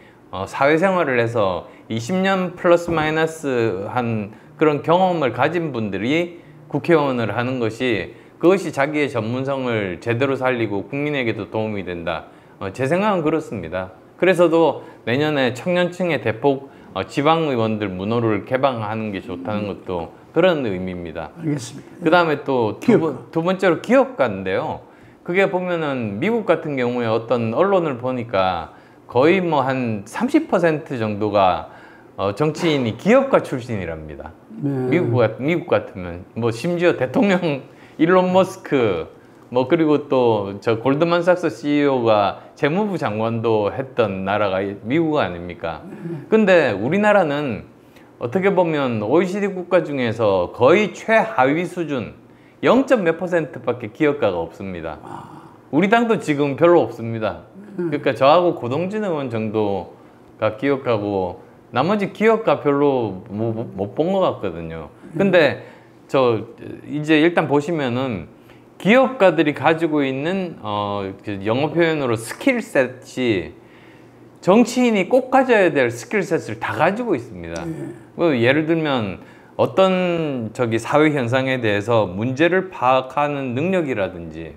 사회생활을 해서 20년 플러스 마이너스 한 그런 경험을 가진 분들이 국회의원을 하는 것이 그것이 자기의 전문성을 제대로 살리고 국민에게도 도움이 된다. 제 생각은 그렇습니다. 그래서도 내년에 청년층의 대폭 지방의원들 문호를 개방하는 게 좋다는 것도 그런 의미입니다. 알겠습니다. 그 다음에 또 두 번째로 기업가인데요. 그게 보면은 미국 같은 경우에 어떤 언론을 보니까 거의 뭐 한 30% 정도가 정치인이 기업가 출신이랍니다. 네. 미국 같으면 뭐 심지어 대통령 일론 머스크 그리고 또 골드만삭스 CEO가 재무부 장관도 했던 나라가 미국 아닙니까? 근데 우리나라는 어떻게 보면 OECD 국가 중에서 거의 최하위 수준 0. 몇 %밖에 기업가가 없습니다. 우리 당도 지금 별로 없습니다. 그러니까 저하고 고동진 의원 정도가 기업가고 나머지 기업가 별로 못 본 것 같거든요. 근데 이제 일단 보시면은 기업가들이 가지고 있는 영어 표현으로 스킬셋이 정치인이 꼭 가져야 될 스킬셋을 다 가지고 있습니다. 예를 들면 어떤 사회 현상에 대해서 문제를 파악하는 능력이라든지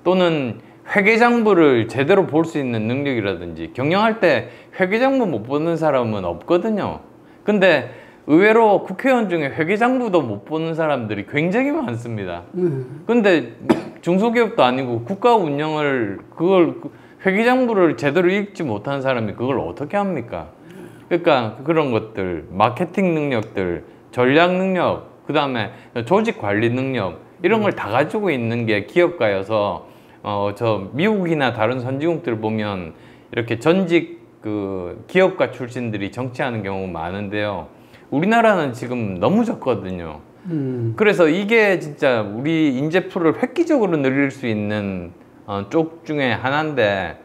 또는 회계장부를 제대로 볼 수 있는 능력이라든지 경영할 때 회계장부 못 보는 사람은 없거든요. 근데 의외로 국회의원 중에 회계장부도 못 보는 사람들이 굉장히 많습니다. 근데 중소기업도 아니고 국가 운영을 회계장부를 제대로 읽지 못한 사람이 그걸 어떻게 합니까? 그러니까 그런 것들, 마케팅 능력들, 전략 능력, 그 다음에 조직 관리 능력 이런 걸 다 가지고 있는 게 기업가여서 미국이나 다른 선진국들 보면 이렇게 전직 기업가 출신들이 정치하는 경우가 많은데요. 우리나라는 지금 너무 적거든요. 그래서 이게 진짜 우리 인재풀을 획기적으로 늘릴 수 있는 쪽 중에 하나인데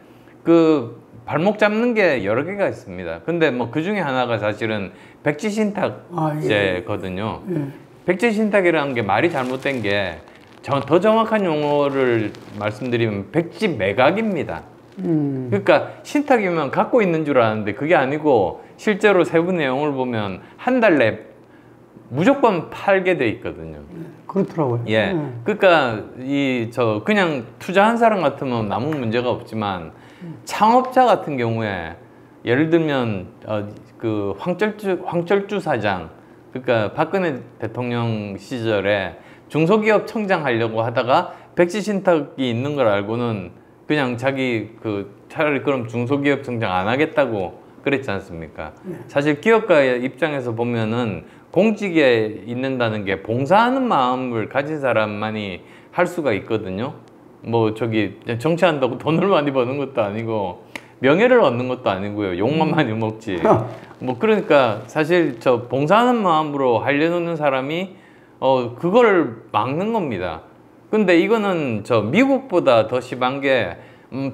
그 발목 잡는 게 여러 개가 있습니다. 근데 그 중에 하나가 사실은 백지신탁제거든요. 백지신탁이라는 게 말이 잘못된 게 더 정확한 용어를 말씀드리면 백지매각입니다. 그러니까 신탁이면 갖고 있는 줄 아는데 그게 아니고 실제로 세부 내용을 보면 한 달 내 무조건 팔게 돼 있거든요. 그렇더라고요. 예. 그러니까 그냥 투자한 사람 같으면 아무 문제가 없지만 창업자 같은 경우에 예를 들면 그 황철주 사장, 그러니까 박근혜 대통령 시절에 중소기업 청장하려고 하다가 백지신탁이 있는 걸 알고는 그냥 자기 차라리 그럼 중소기업 청장 안 하겠다고 그랬지 않습니까? 사실 기업가의 입장에서 보면은 공직에 있는다는 게 봉사하는 마음을 가진 사람만이 할 수가 있거든요. 정치한다고 돈을 많이 버는 것도 아니고 명예를 얻는 것도 아니고요. 욕만 많이 먹지. 그러니까 사실 봉사하는 마음으로 하려는 사람이 그걸 막는 겁니다. 근데 이거는 미국보다 더 심한 게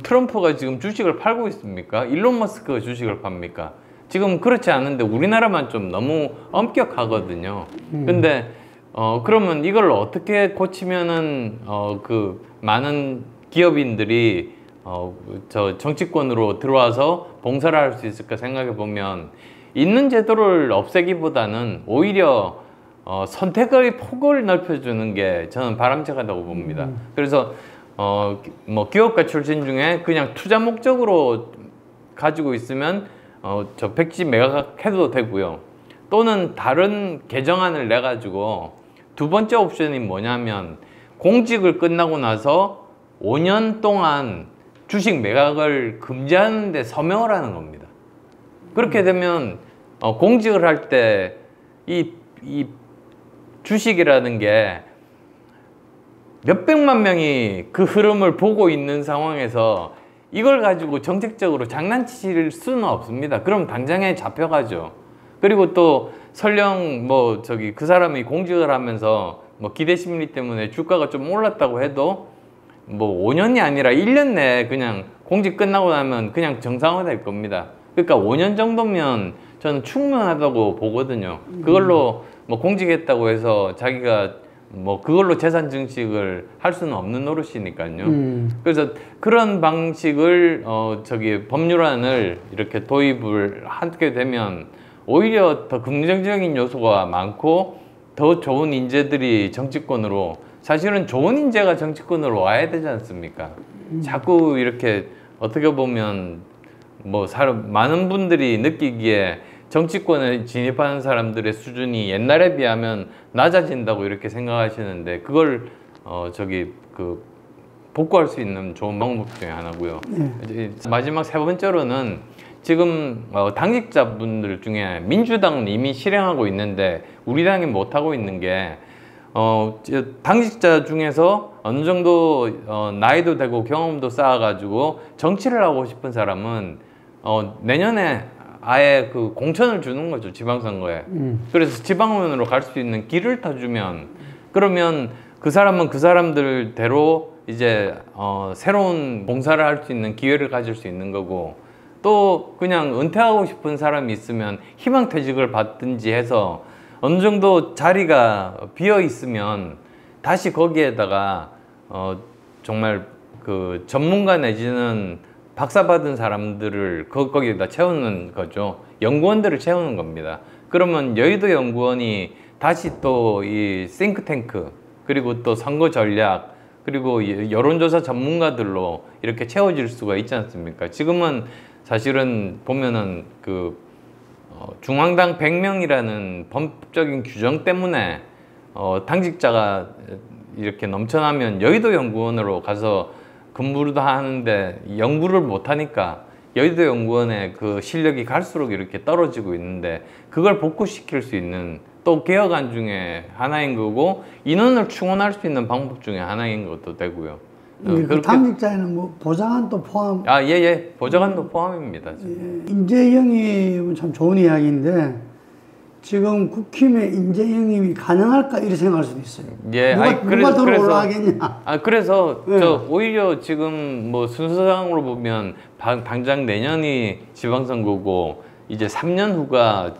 트럼프가 지금 주식을 팔고 있습니까? 일론 머스크가 주식을 팝니까? 지금 그렇지 않은데 우리나라만 좀 너무 엄격하거든요. 근데 그러면 이걸 어떻게 고치면은 그 많은 기업인들이 저 정치권으로 들어와서 봉사를 할 수 있을까 생각해 보면 있는 제도를 없애기보다는 오히려 선택의 폭을 넓혀주는 게 저는 바람직하다고 봅니다. 그래서 뭐 기업가 출신 중에 그냥 투자 목적으로 가지고 있으면 저 백지 매각해도 되고요. 또는 다른 개정안을 내 가지고 두 번째 옵션이 뭐냐면 공직을 끝나고 나서 5년 동안 주식 매각을 금지하는 데 서명을 하는 겁니다. 그렇게 되면 공직을 할 때 이 주식이라는 게 몇백만 명이 그 흐름을 보고 있는 상황에서 이걸 가지고 정책적으로 장난칠 수는 없습니다. 그럼 당장에 잡혀가죠. 그리고 또 설령 뭐 저기 그 사람이 공직을 하면서 뭐 기대 심리 때문에 주가가 좀 올랐다고 해도 뭐 5년이 아니라 1년 내에 그냥 공직 끝나고 나면 그냥 정상화 될 겁니다. 그러니까 5년 정도면 저는 충분하다고 보거든요. 그걸로 뭐 공직했다고 해서 자기가 뭐 그걸로 재산 증식을 할 수는 없는 노릇이니까요. 그래서 그런 방식을 저기 법률안을 이렇게 도입을 하게 되면 오히려 더 긍정적인 요소가 많고 더 좋은 인재들이 정치권으로, 사실은 좋은 인재가 정치권으로 와야 되지 않습니까? 자꾸 이렇게 어떻게 보면 뭐 많은 분들이 느끼기에 정치권에 진입하는 사람들의 수준이 옛날에 비하면 낮아진다고 이렇게 생각하시는데 그걸 저기 그 복구할 수 있는 좋은 방법 중에 하나고요. 마지막 세 번째로는 지금 당직자분들 중에 민주당은 이미 실행하고 있는데 우리 당이 못하고 있는 게 당직자 중에서 어느 정도 나이도 되고 경험도 쌓아가지고 정치를 하고 싶은 사람은 내년에 아예 그 공천을 주는 거죠, 지방선거에. 그래서 지방의원으로 갈 수 있는 길을 터주면, 그러면 그 사람은 그 사람들대로 이제 새로운 봉사를 할 수 있는 기회를 가질 수 있는 거고, 또 그냥 은퇴하고 싶은 사람이 있으면 희망퇴직을 받든지 해서 어느 정도 자리가 비어 있으면 다시 거기에다가 정말 그 전문가 내지는 박사 받은 사람들을 거기에다 채우는 거죠. 연구원들을 채우는 겁니다. 그러면 여의도 연구원이 다시 또 이 싱크탱크, 그리고 또 선거 전략, 그리고 여론조사 전문가들로 이렇게 채워질 수가 있지 않습니까? 지금은 사실은 보면은 그 중앙당 100명이라는 법적인 규정 때문에 당직자가 이렇게 넘쳐나면 여의도 연구원으로 가서 근무를 하는데 연구를 못하니까 여의도 연구원의 그 실력이 갈수록 이렇게 떨어지고 있는데, 그걸 복구시킬 수 있는 또 개혁안 중에 하나인 거고 인원을 충원할 수 있는 방법 중에 하나인 것도 되고요. 그 당직자에는 뭐 보좌관도 포함? 예. 보좌관도 포함입니다. 인재 영입은 참 좋은 이야기인데 지금 국힘에 인재 영입이 가능할까 이렇게 생각할 수도 있어요. 누가 들어올라가겠냐. 그래서 저 오히려 지금 뭐 순서상으로 보면 당장 내년이 지방선거고 이제 3년 후가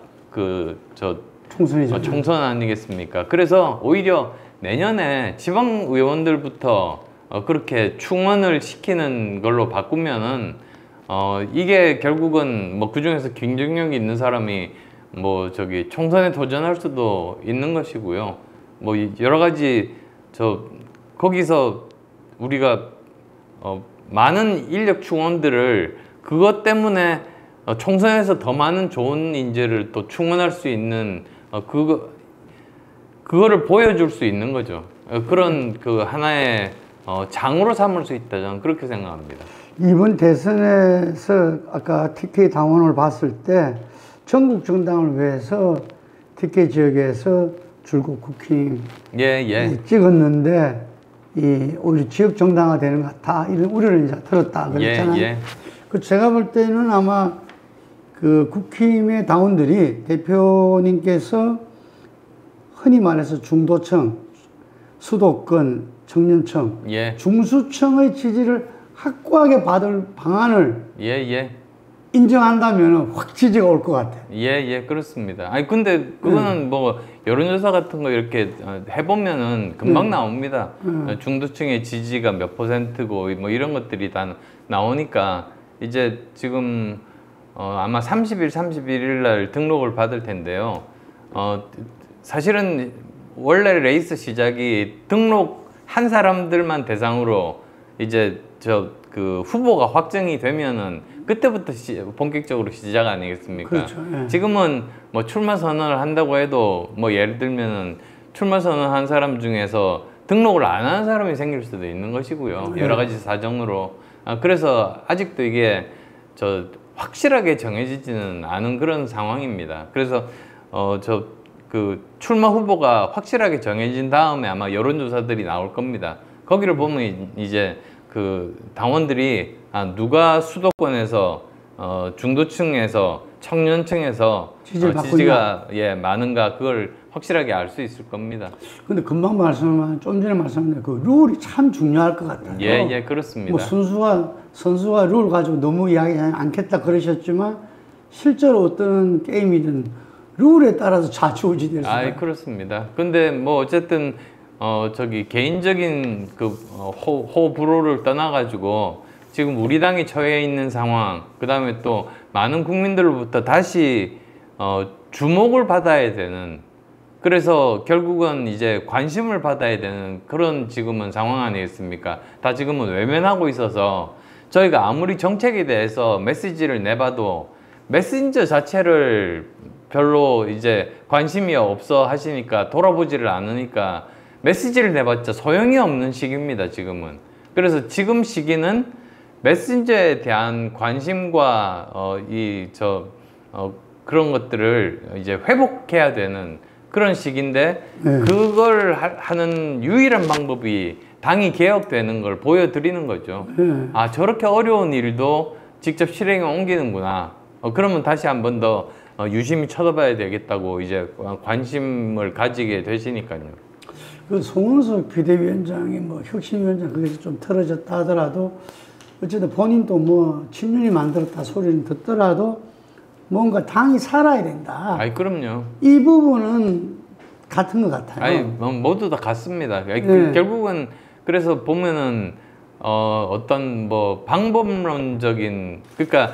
총선 아니겠습니까? 그래서 오히려 내년에 지방의원들부터 그렇게 충원을 시키는 걸로 바꾸면은 이게 결국은 뭐 그중에서 경쟁력이 있는 사람이 뭐 저기 총선에 도전할 수도 있는 것이고요. 뭐 여러 가지 거기서 우리가 많은 인력 충원들을 그것 때문에 총선에서 더 많은 좋은 인재를 또 충원할 수 있는 그거를 보여줄 수 있는 거죠. 그런 그 하나의 장으로 삼을 수 있다, 저는 그렇게 생각합니다. 이번 대선에서 아까 TK 당원을 봤을 때 전국 정당을 위해서 TK 지역에서 줄곧 국힘 찍었는데 오히려 지역 정당화 되는 것 같아 이런 우려를 이제 들었다 그랬잖아요. 그 제가 볼 때는 아마 그 국힘의 당원들이 대표님께서 흔히 말해서 중도층, 수도권, 청년층, 중수층의 지지를 확고하게 받을 방안을 인정한다면 확 지지가 올 것 같아요. 예, 그렇습니다. 아니, 근데 그거는 뭐, 여론조사 같은 거 이렇게 해보면은 금방 나옵니다. 중도층의 지지가 몇 %고 뭐 이런 것들이 다 나오니까 이제 지금 아마 30일, 31일 날 등록을 받을 텐데요. 사실은 원래 레이스 시작이 등록한 사람들만 대상으로 이제 그 후보가 확정이 되면은 그때부터 본격적으로 시작 아니겠습니까? 그렇죠. 예. 지금은 뭐 출마 선언을 한다고 해도 뭐 예를 들면은 출마 선언한 사람 중에서 등록을 안 하는 사람이 생길 수도 있는 것이고요. 여러 가지 사정으로. 그래서 아직도 이게 확실하게 정해지지는 않은 그런 상황입니다. 그래서 그 출마 후보가 확실하게 정해진 다음에 아마 여론조사들이 나올 겁니다. 거기를 보면 이제 그 당원들이 누가 수도권에서 중도층에서 청년층에서 지지가 많은가 그걸 확실하게 알 수 있을 겁니다. 근데 금방 좀 전에 말씀하신 그 룰이 참 중요할 것 같아요. 예, 그렇습니다. 뭐 선수가 룰 가지고 너무 이야기하지 않겠다 그러셨지만 실제로 어떤 게임이든 룰에 따라서 좌지우지 될 수 있어요. 그렇습니다. 근데 뭐 어쨌든 개인적인 그 호불호를 떠나가지고 지금 우리 당이 처해 있는 상황, 그 다음에 또 많은 국민들로부터 다시 주목을 받아야 되는, 그래서 결국은 이제 관심을 받아야 되는 그런 지금은 상황 아니겠습니까? 다 지금은 외면하고 있어서 저희가 아무리 정책에 대해서 메시지를 내봐도 메신저 자체를 별로 이제 관심이 없어 하시니까 돌아보지를 않으니까 메시지를 내봤자 소용이 없는 시기입니다, 지금은. 그래서 지금 시기는 메신저에 대한 관심과 그런 것들을 이제 회복해야 되는 그런 시기인데 그걸 하는 유일한 방법이 당이 개혁되는 걸 보여드리는 거죠. 저렇게 어려운 일도 직접 실행에 옮기는구나. 그러면 다시 한 번 더 유심히 쳐다봐야 되겠다고 이제 관심을 가지게 되시니까요. 그 송원석 비대위원장이 뭐 혁신위원장 그게 좀 틀어졌다 하더라도 어쨌든 본인도 뭐 친윤이 만들었다 소리는 듣더라도 뭔가 당이 살아야 된다. 그럼요. 이 부분은 같은 것 같아요. 모두 다 같습니다. 결국은 그래서 보면은 어떤 뭐 방법론적인, 그러니까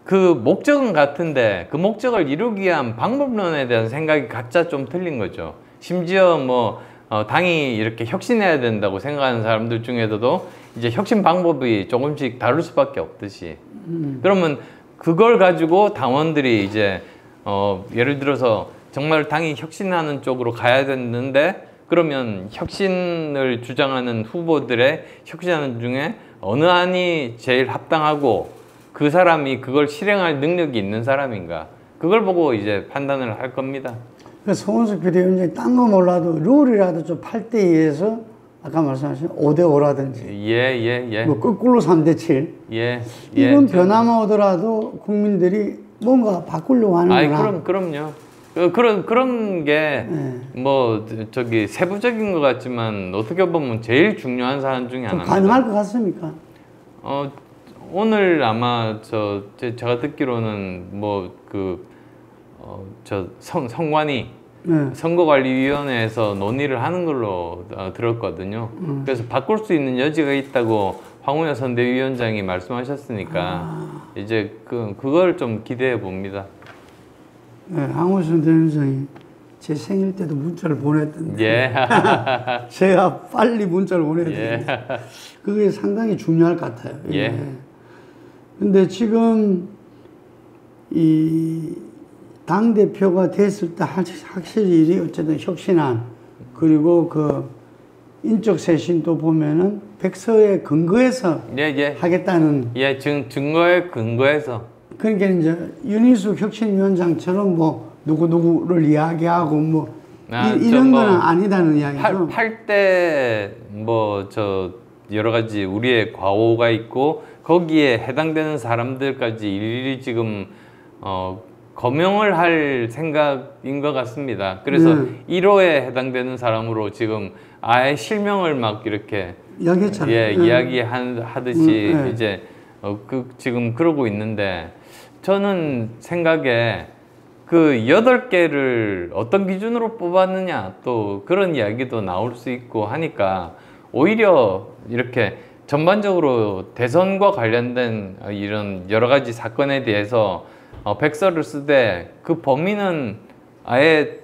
그 목적은 같은데 그 목적을 이루기 위한 방법론에 대한 생각이 각자 좀 틀린 거죠. 심지어 뭐 당이 이렇게 혁신해야 된다고 생각하는 사람들 중에서도 이제 혁신 방법이 조금씩 다를 수밖에 없듯이. 그러면 그걸 가지고 당원들이 이제 예를 들어서 정말 당이 혁신하는 쪽으로 가야 되는데 그러면 혁신을 주장하는 후보들의 혁신하는 중에 어느 안이 제일 합당하고 그 사람이 그걸 실행할 능력이 있는 사람인가, 그걸 보고 이제 판단을 할 겁니다. 송원석 비대위원장이 딴 거 몰라도 룰이라도 좀 8대2에서 아까 말씀하신 5대5라든지 뭐 거꾸로 3대7 이런 변화만 오더라도 국민들이 뭔가 바꾸려고 하는구나. 그럼요. 그런 게 뭐 세부적인 것 같지만 어떻게 보면 제일 중요한 사안 중에 하나입니다. 가능할 것 같습니까? 오늘 아마 제가 듣기로는 뭐 선관위 선거관리위원회에서 논의를 하는 걸로 들었거든요. 그래서 바꿀 수 있는 여지가 있다고 황운하 선대위원장이 말씀하셨으니까 이제 그걸 좀 기대해 봅니다. 네, 황운하 선대위원장이 제 생일 때도 문자를 보냈던데 제가 빨리 문자를 보내야 되는데 그게 상당히 중요할 것 같아요. 근데 지금 이 당대표가 됐을 때 확실히 어쨌든 혁신안 그리고 그 인적 쇄신도 보면은 백서에 근거해서 하겠다는 증거에 근거해서 그러니까 이제 윤희숙 혁신위원장처럼 뭐 누구를 이야기하고 뭐 이런 거는 아니다는 이야기죠. 8대 여러 가지 우리의 과오가 있고 거기에 해당되는 사람들까지 일일이 지금 거명을 할 생각인 것 같습니다. 그래서 1호에 해당되는 사람으로 지금 아예 실명을 막 이렇게 이야기하듯이 이제 지금 그러고 있는데 저는 생각에 그 8개를 어떤 기준으로 뽑았느냐 또 그런 이야기도 나올 수 있고 하니까 오히려 이렇게 전반적으로 대선과 관련된 이런 여러 가지 사건에 대해서 백서를 쓰되 그 범위는 아예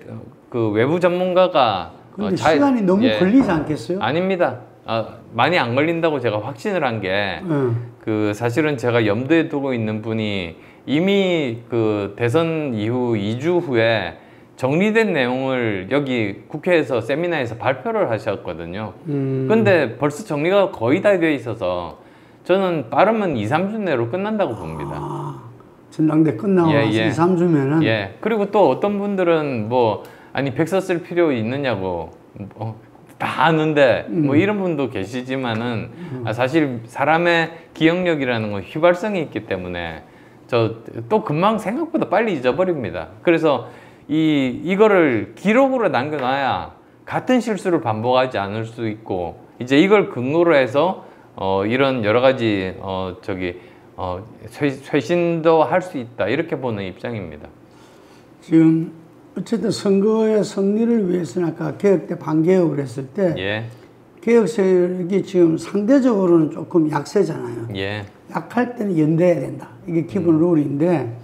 그 외부 전문가가 근데 시간이 너무 걸리지 않겠어요? 아닙니다. 많이 안 걸린다고 제가 확신을 한 게 그 사실은 제가 염두에 두고 있는 분이 이미 그 대선 이후 2주 후에 정리된 내용을 여기 국회에서 세미나에서 발표를 하셨거든요. 근데 벌써 정리가 거의 다 되어 있어서 저는 빠르면 2, 3주 내로 끝난다고 봅니다. 전당대 끝나고 나서 2, 3주면은? 예. 그리고 또 어떤 분들은 뭐 아니 백서 쓸 필요 있느냐고 다 아는데 뭐 이런 분도 계시지만은 사실 사람의 기억력이라는 건 휘발성이 있기 때문에 저 또 금방 생각보다 빨리 잊어버립니다. 그래서 이거를 기록으로 남겨놔야 같은 실수를 반복하지 않을 수 있고 이제 이걸 근거로 해서 이런 여러 가지 쇄신도 할 수 있다 이렇게 보는 입장입니다. 지금 어쨌든 선거의 승리를 위해서는 아까 개혁 때 반개혁을 했을 때 개혁 세력이 지금 상대적으로는 조금 약세잖아요. 약할 때는 연대해야 된다. 이게 기본 룰인데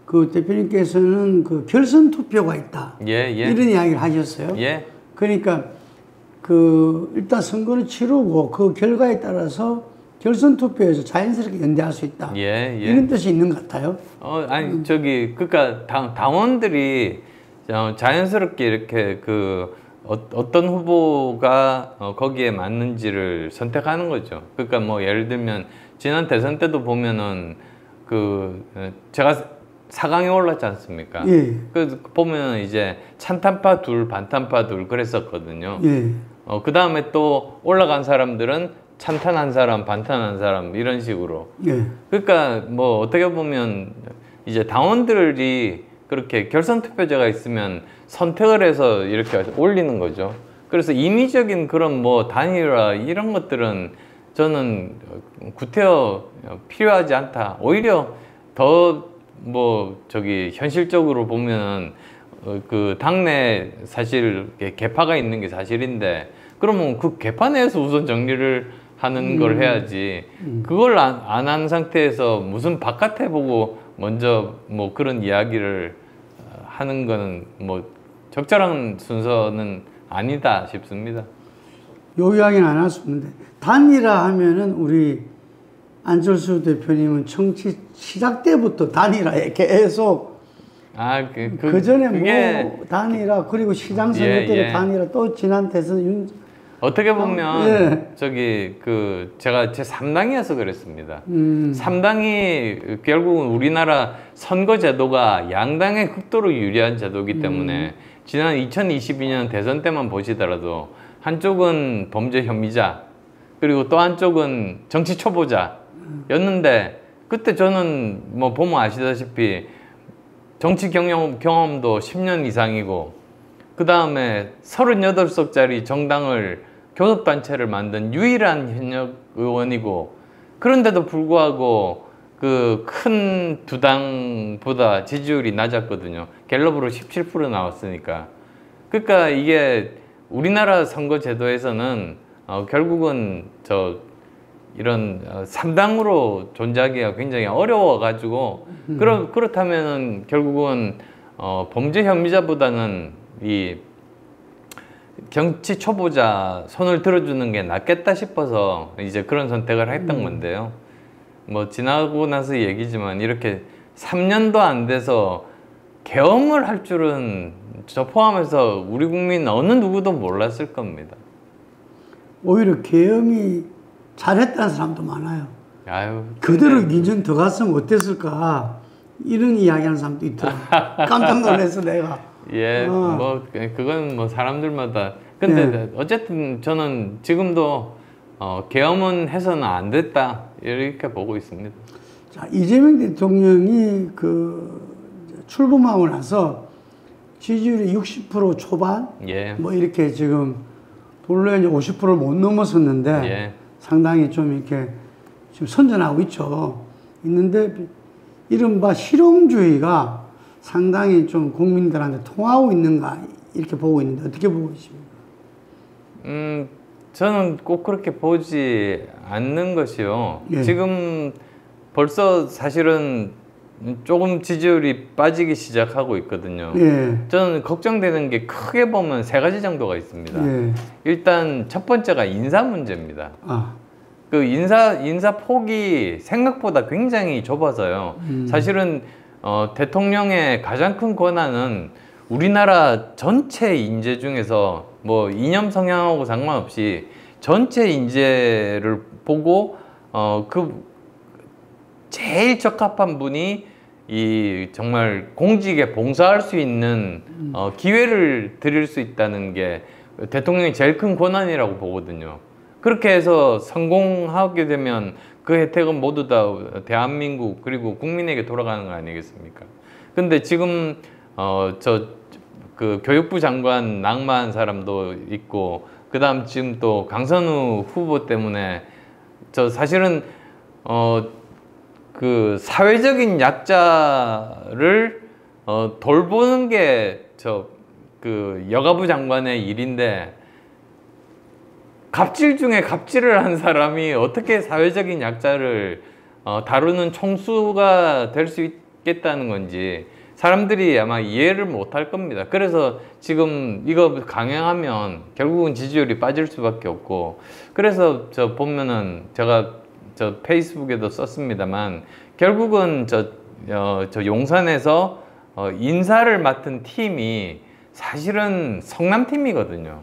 그 대표님께서는 그 결선 투표가 있다. 이런 이야기를 하셨어요. 그러니까 그 일단 선거를 치르고 그 결과에 따라서 결선 투표에서 자연스럽게 연대할 수 있다. 이런 뜻이 있는 것 같아요. 아니 그러니까 당원들이 자연스럽게 이렇게 그 어떤 후보가 거기에 맞는지를 선택하는 거죠. 그러니까 뭐 예를 들면 지난 대선 때도 보면은 그 제가 4강에 올랐지 않습니까? 그 보면 이제 찬탄파 둘, 반탄파 둘 그랬었거든요. 그 다음에 또 올라간 사람들은 찬탄한 사람, 반탄한 사람 이런 식으로. 그러니까 뭐 어떻게 보면 이제 당원들이 그렇게 결선 투표제가 있으면 선택을 해서 이렇게 올리는 거죠. 그래서 인위적인 그런 뭐 단일화 이런 것들은 저는 구태여 필요하지 않다. 오히려 더 뭐 현실적으로 보면은 그 당내 사실 개파가 있는 게 사실인데 그러면 그 개파 내에서 우선 정리를 하는 걸 해야지 그걸 안 한 상태에서 무슨 바깥에 보고 먼저 뭐 그런 이야기를 하는 거는 뭐 적절한 순서는 아니다 싶습니다. 요 이야기는 안 할 수 없는데 단일화 하면은 우리 안철수 대표님은 정치 시작 때부터 단일화에 계속 그 전에 뭐 단일화 그리고 시장 선거 때도 단일화 또 지난 대선 어떻게 보면 제가 제 3당이어서 그랬습니다. 3당이 결국은 우리나라 선거 제도가 양당의 극도로 유리한 제도이기 때문에 지난 2022년 대선 때만 보시더라도 한쪽은 범죄 혐의자 그리고 또 한쪽은 정치 초보자였는데 그때 저는 뭐 보면 아시다시피 정치 경험도 10년 이상이고 그 다음에 38석짜리 정당을 교섭단체를 만든 유일한 현역 의원이고 그런데도 불구하고 그 큰 두 당보다 지지율이 낮았거든요. 갤럽으로 17% 나왔으니까. 그러니까 이게 우리나라 선거 제도에서는 결국은 이런 3당으로 존재하기가 굉장히 어려워가지고 그렇다면은 결국은 범죄 혐의자보다는 이 정치 초보자 손을 들어주는 게 낫겠다 싶어서 이제 그런 선택을 했던 건데요. 뭐 지나고 나서 얘기지만 이렇게 3년도 안 돼서 계엄을 할 줄은 저 포함해서 우리 국민 어느 누구도 몰랐을 겁니다. 오히려 계엄이 잘했다는 사람도 많아요. 그대로 민전 더 갔으면 어땠을까 이런 이야기하는 사람도 있더라고요. 깜짝 놀라서 내가. 뭐 그건 뭐 사람들마다. 근데 어쨌든 저는 지금도 계엄은 해서는 안 됐다 이렇게 보고 있습니다. 자, 이재명 대통령이 출범하고 나서 지지율이 60% 초반 뭐 이렇게 지금 본래 이제 50%를 못 넘었었는데 상당히 좀 이렇게 지금 선전하고 있는데 이른바 실용주의가 상당히 좀 국민들한테 통하고 있는가 이렇게 보고 있는데 어떻게 보고 있습니까? 저는 꼭 그렇게 보지 않는 것이요. 예. 지금 벌써 사실은 조금 지지율이 빠지기 시작하고 있거든요. 예. 저는 걱정되는 게 크게 보면 세 가지 정도가 있습니다. 예. 일단 첫 번째가 인사 문제입니다. 아. 그 인사 폭이 생각보다 굉장히 좁아서요. 사실은 대통령의 가장 큰 권한은 우리나라 전체 인재 중에서 뭐 이념 성향하고 상관없이 전체 인재를 보고 그 제일 적합한 분이 이 정말 공직에 봉사할 수 있는 기회를 드릴 수 있다는 게 대통령이 제일 큰 권한이라고 보거든요. 그렇게 해서 성공하게 되면 그 혜택은 모두 다 대한민국 그리고 국민에게 돌아가는 거 아니겠습니까? 근데 지금 그 교육부 장관 낙마한 사람도 있고 그다음 지금 또 강선우 후보 때문에 저 사실은 그 사회적인 약자를 돌보는 게 그 여가부 장관의 일인데 갑질 중에 갑질을 한 사람이 어떻게 사회적인 약자를 다루는 총수가 될 수 있겠다는 건지 사람들이 아마 이해를 못할 겁니다. 그래서 지금 이거 강행하면 결국은 지지율이 빠질 수밖에 없고 그래서 저 보면은 제가 저 페이스북에도 썼습니다만 결국은 저 용산에서 인사를 맡은 팀이 사실은 성남팀이거든요.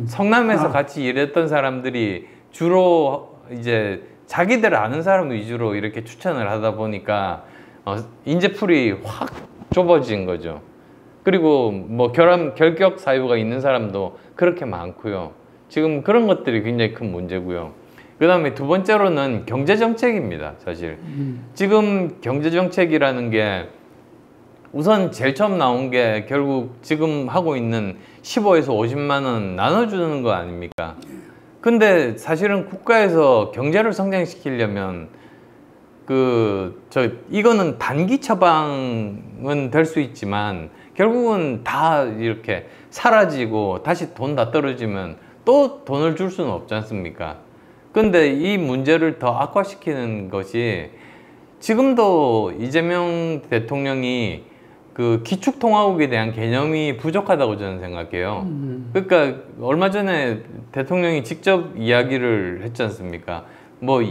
성남에서 같이 일했던 사람들이 주로 이제 자기들 아는 사람 위주로 이렇게 추천을 하다 보니까 인재풀이 확 좁아진 거죠. 그리고 뭐 결격 사유가 있는 사람도 그렇게 많고요. 지금 그런 것들이 굉장히 큰 문제고요. 그 다음에 두 번째로는 경제정책입니다, 사실. 지금 경제정책이라는 게 우선 제일 처음 나온 게 결국 지금 하고 있는 15에서 50만 원 나눠주는 거 아닙니까? 근데 사실은 국가에서 경제를 성장시키려면 이거는 단기 처방은 될 수 있지만 결국은 다 이렇게 사라지고 다시 돈 다 떨어지면 또 돈을 줄 수는 없지 않습니까? 근데 이 문제를 더 악화시키는 것이 지금도 이재명 대통령이 그 기축통화국에 대한 개념이 부족하다고 저는 생각해요. 그러니까 얼마 전에 대통령이 직접 이야기를 했지 않습니까? 뭐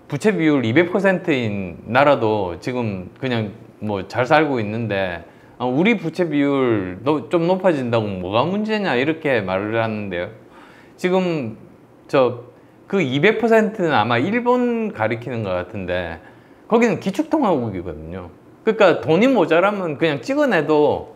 부채 비율 200%인 나라도 지금 그냥 뭐 잘 살고 있는데 우리 부채 비율 좀 높아진다고 뭐가 문제냐 이렇게 말을 하는데요. 지금 그 200%는 아마 일본 가리키는 것 같은데 거기는 기축통화국이거든요. 그러니까 돈이 모자라면 그냥 찍어내도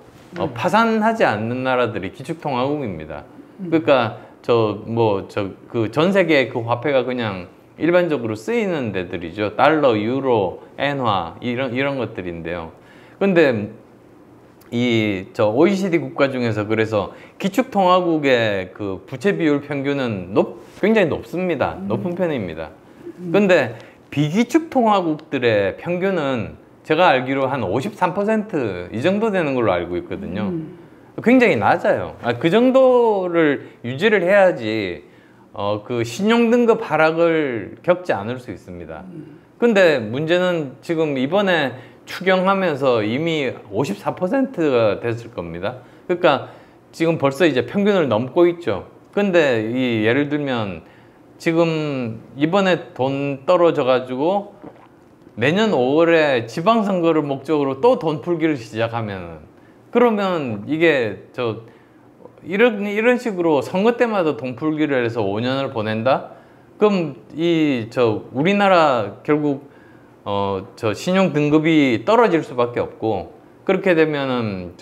파산하지 않는 나라들이 기축통화국입니다. 그러니까 그 전 세계 그 화폐가 그냥 일반적으로 쓰이는 데들이죠. 달러, 유로, 엔화 이런 것들인데요. 근데 OECD 국가 중에서 그래서 기축통화국의 그 부채 비율 평균은 굉장히 높습니다. 높은 편입니다. 근데 비기축통화국들의 평균은 제가 알기로 한 53% 이 정도 되는 걸로 알고 있거든요. 굉장히 낮아요. 그 정도를 유지를 해야지 그 신용등급 하락을 겪지 않을 수 있습니다. 근데 문제는 지금 이번에 추경하면서 이미 54%가 됐을 겁니다. 그러니까 지금 벌써 이제 평균을 넘고 있죠. 근데 예를 들면 지금 이번에 돈 떨어져 가지고 내년 5월에 지방선거를 목적으로 또 돈 풀기를 시작하면 그러면 이게 이런 식으로 선거 때마다 돈 풀기를 해서 5년을 보낸다? 그럼 우리나라 결국 신용 등급이 떨어질 수밖에 없고 그렇게 되면은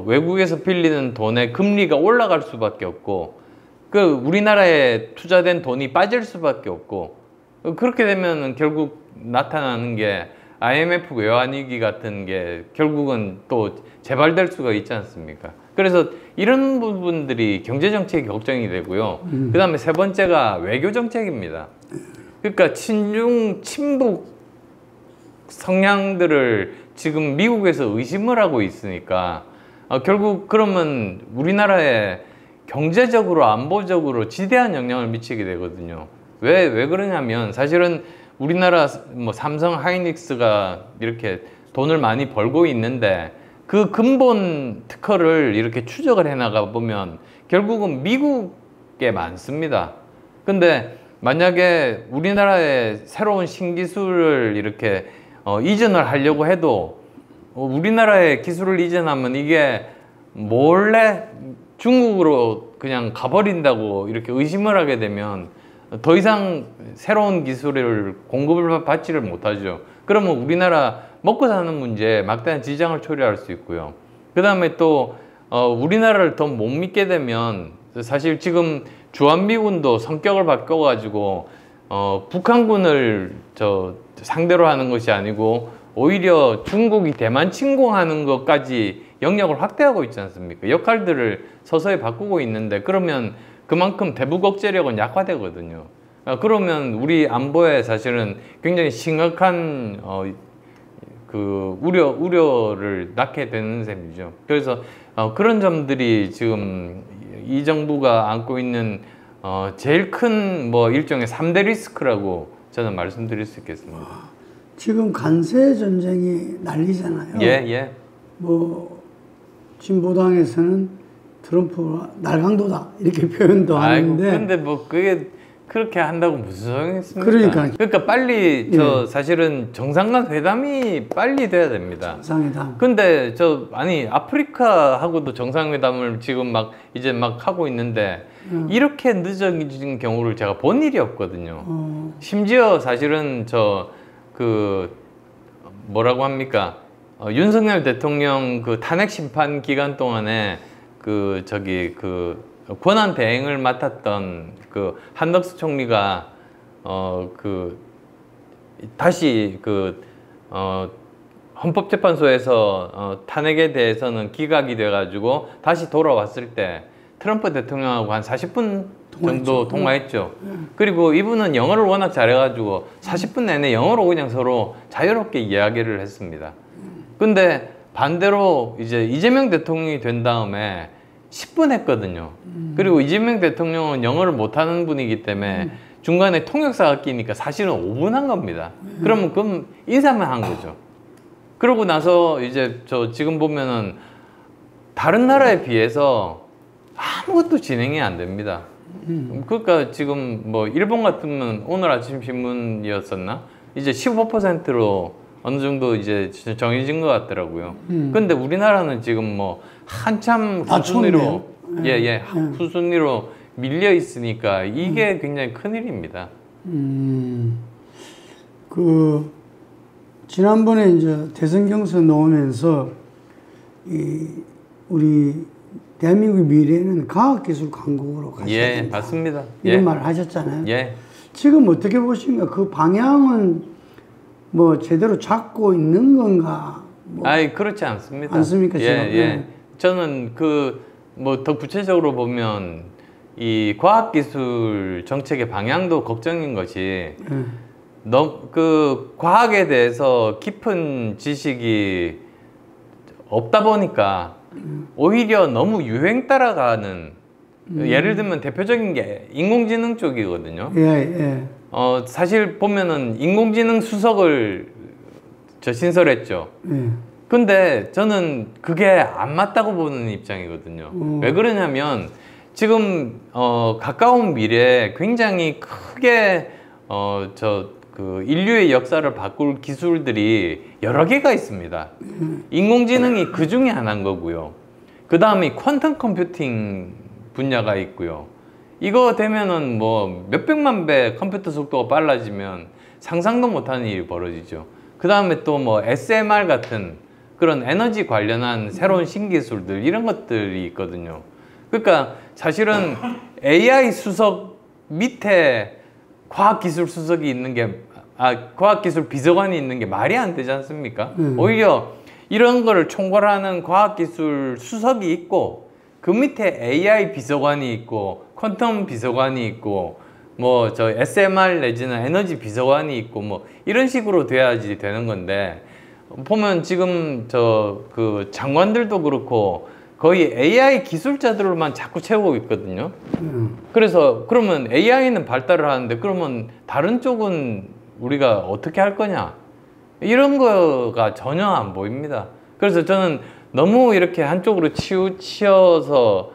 외국에서 빌리는 돈의 금리가 올라갈 수밖에 없고 우리나라에 투자된 돈이 빠질 수밖에 없고 그렇게 되면은 결국 나타나는 게 IMF 외환위기 같은 게 결국은 또 재발될 수가 있지 않습니까? 그래서 이런 부분들이 경제정책이 걱정이 되고요. 그 다음에 세 번째가 외교정책입니다. 그러니까 친중, 친북 성향들을 지금 미국에서 의심을 하고 있으니까 결국 그러면 우리나라에 경제적으로 안보적으로 지대한 영향을 미치게 되거든요. 왜 그러냐면 사실은 우리나라 뭐 삼성 하이닉스가 이렇게 돈을 많이 벌고 있는데 그 근본 특허를 이렇게 추적을 해나가 보면 결국은 미국에 많습니다. 근데 만약에 우리나라에 새로운 신기술을 이렇게 이전을 하려고 해도 우리나라에 기술을 이전하면 이게 몰래 중국으로 그냥 가버린다고 이렇게 의심을 하게 되면 더 이상 새로운 기술을 공급을 받지를 못하죠. 그러면 우리나라 먹고 사는 문제에 막대한 지장을 초래할 수 있고요. 그 다음에 또 우리나라를 더 못 믿게 되면 사실 지금 주한미군도 성격을 바꿔가지고 북한군을 상대로 하는 것이 아니고 오히려 중국이 대만 침공하는 것까지 영역을 확대하고 있지 않습니까? 역할들을 서서히 바꾸고 있는데 그러면 그만큼 대북 억제력은 약화되거든요. 그러면 우리 안보에 사실은 굉장히 심각한 그 우려를 낳게 되는 셈이죠. 그래서 그런 점들이 지금 이 정부가 안고 있는 제일 큰 뭐 일종의 3대 리스크라고 저는 말씀드릴 수 있겠습니다. 지금 간세 전쟁이 난리잖아요. 예. 뭐 진보당에서는 트럼프가 날강도다 이렇게 표현도 하는데. 근데 뭐 그게 그렇게 한다고 무슨 소용이 있습니까? 그러니까 빨리 사실은 정상간 회담이 빨리 돼야 됩니다. 정상회담. 근데 아니 아프리카하고도 정상회담을 지금 이제 막 하고 있는데 이렇게 늦어진 경우를 제가 본 일이 없거든요. 심지어 사실은 뭐라고 합니까? 윤석열 대통령 그 탄핵 심판 기간 동안에 권한 대행을 맡았던 한덕수 총리가 다시 헌법재판소에서 탄핵에 대해서는 기각이 돼가지고 다시 돌아왔을 때 트럼프 대통령하고 한 40분 정도 통화했죠. 그리고 이분은 영어를 워낙 잘해가지고 40분 내내 영어로 그냥 서로 자유롭게 이야기를 했습니다. 근데 반대로 이제 이재명 대통령이 된 다음에 10분 했거든요. 그리고 이재명 대통령은 영어를 못하는 분이기 때문에 중간에 통역사가 끼니까 사실은 5분 한 겁니다. 그럼 인사만 한 거죠. 그러고 나서 이제 지금 보면은 다른 나라에 비해서 아무것도 진행이 안 됩니다. 그러니까 지금 뭐 일본 같으면 오늘 아침 신문이었었나? 이제 15%로 어느 정도 이제 정해진 것 같더라고요. 근데 우리나라는 지금 뭐 한참 후순위로 후순위로 밀려 있으니까 이게 굉장히 큰일입니다. 지난번에 이제 대선 경선 나오면서 우리 대한민국의 미래는 과학기술 강국으로 가셔야 된다. 맞습니다. 이런 말을 하셨잖아요. 지금 어떻게 보십니까? 그 방향은 뭐 제대로 잡고 있는 건가? 그렇지 않습니다. 않습니까? 지금? 저는 뭐 더 구체적으로 보면 이 과학기술 정책의 방향도 걱정인 것이 과학에 대해서 깊은 지식이 없다 보니까 오히려 너무 유행 따라가는 예를 들면 대표적인 게 인공지능 쪽이거든요. 사실 보면은 인공지능 수석을 신설했죠. 근데 저는 그게 안 맞다고 보는 입장이거든요. 왜 그러냐면 지금 가까운 미래에 굉장히 크게 인류의 역사를 바꿀 기술들이 여러 개가 있습니다. 인공지능이 그 중에 하나인 거고요. 그 다음에 퀀텀 컴퓨팅 분야가 있고요. 이거 되면은 뭐 몇백만 배 컴퓨터 속도가 빨라지면 상상도 못하는 일이 벌어지죠. 그 다음에 또 뭐 SMR 같은 그런 에너지 관련한 새로운 신기술들 이런 것들이 있거든요. 그러니까 사실은 AI 수석 밑에 과학기술 수석이 있는 게 과학기술 비서관이 있는 게 말이 안 되지 않습니까? 오히려 이런 거를 총괄하는 과학기술 수석이 있고 그 밑에 AI 비서관이 있고 퀀텀 비서관이 있고 뭐 저 SMR 내지는 에너지 비서관이 있고 뭐 이런 식으로 돼야지 되는 건데 보면 지금 저 그 장관들도 그렇고 거의 AI 기술자들로만 자꾸 채우고 있거든요. 그래서 그러면 AI는 발달을 하는데 그러면 다른 쪽은 우리가 어떻게 할 거냐? 이런 거가 전혀 안 보입니다. 그래서 저는 너무 이렇게 한쪽으로 치우쳐서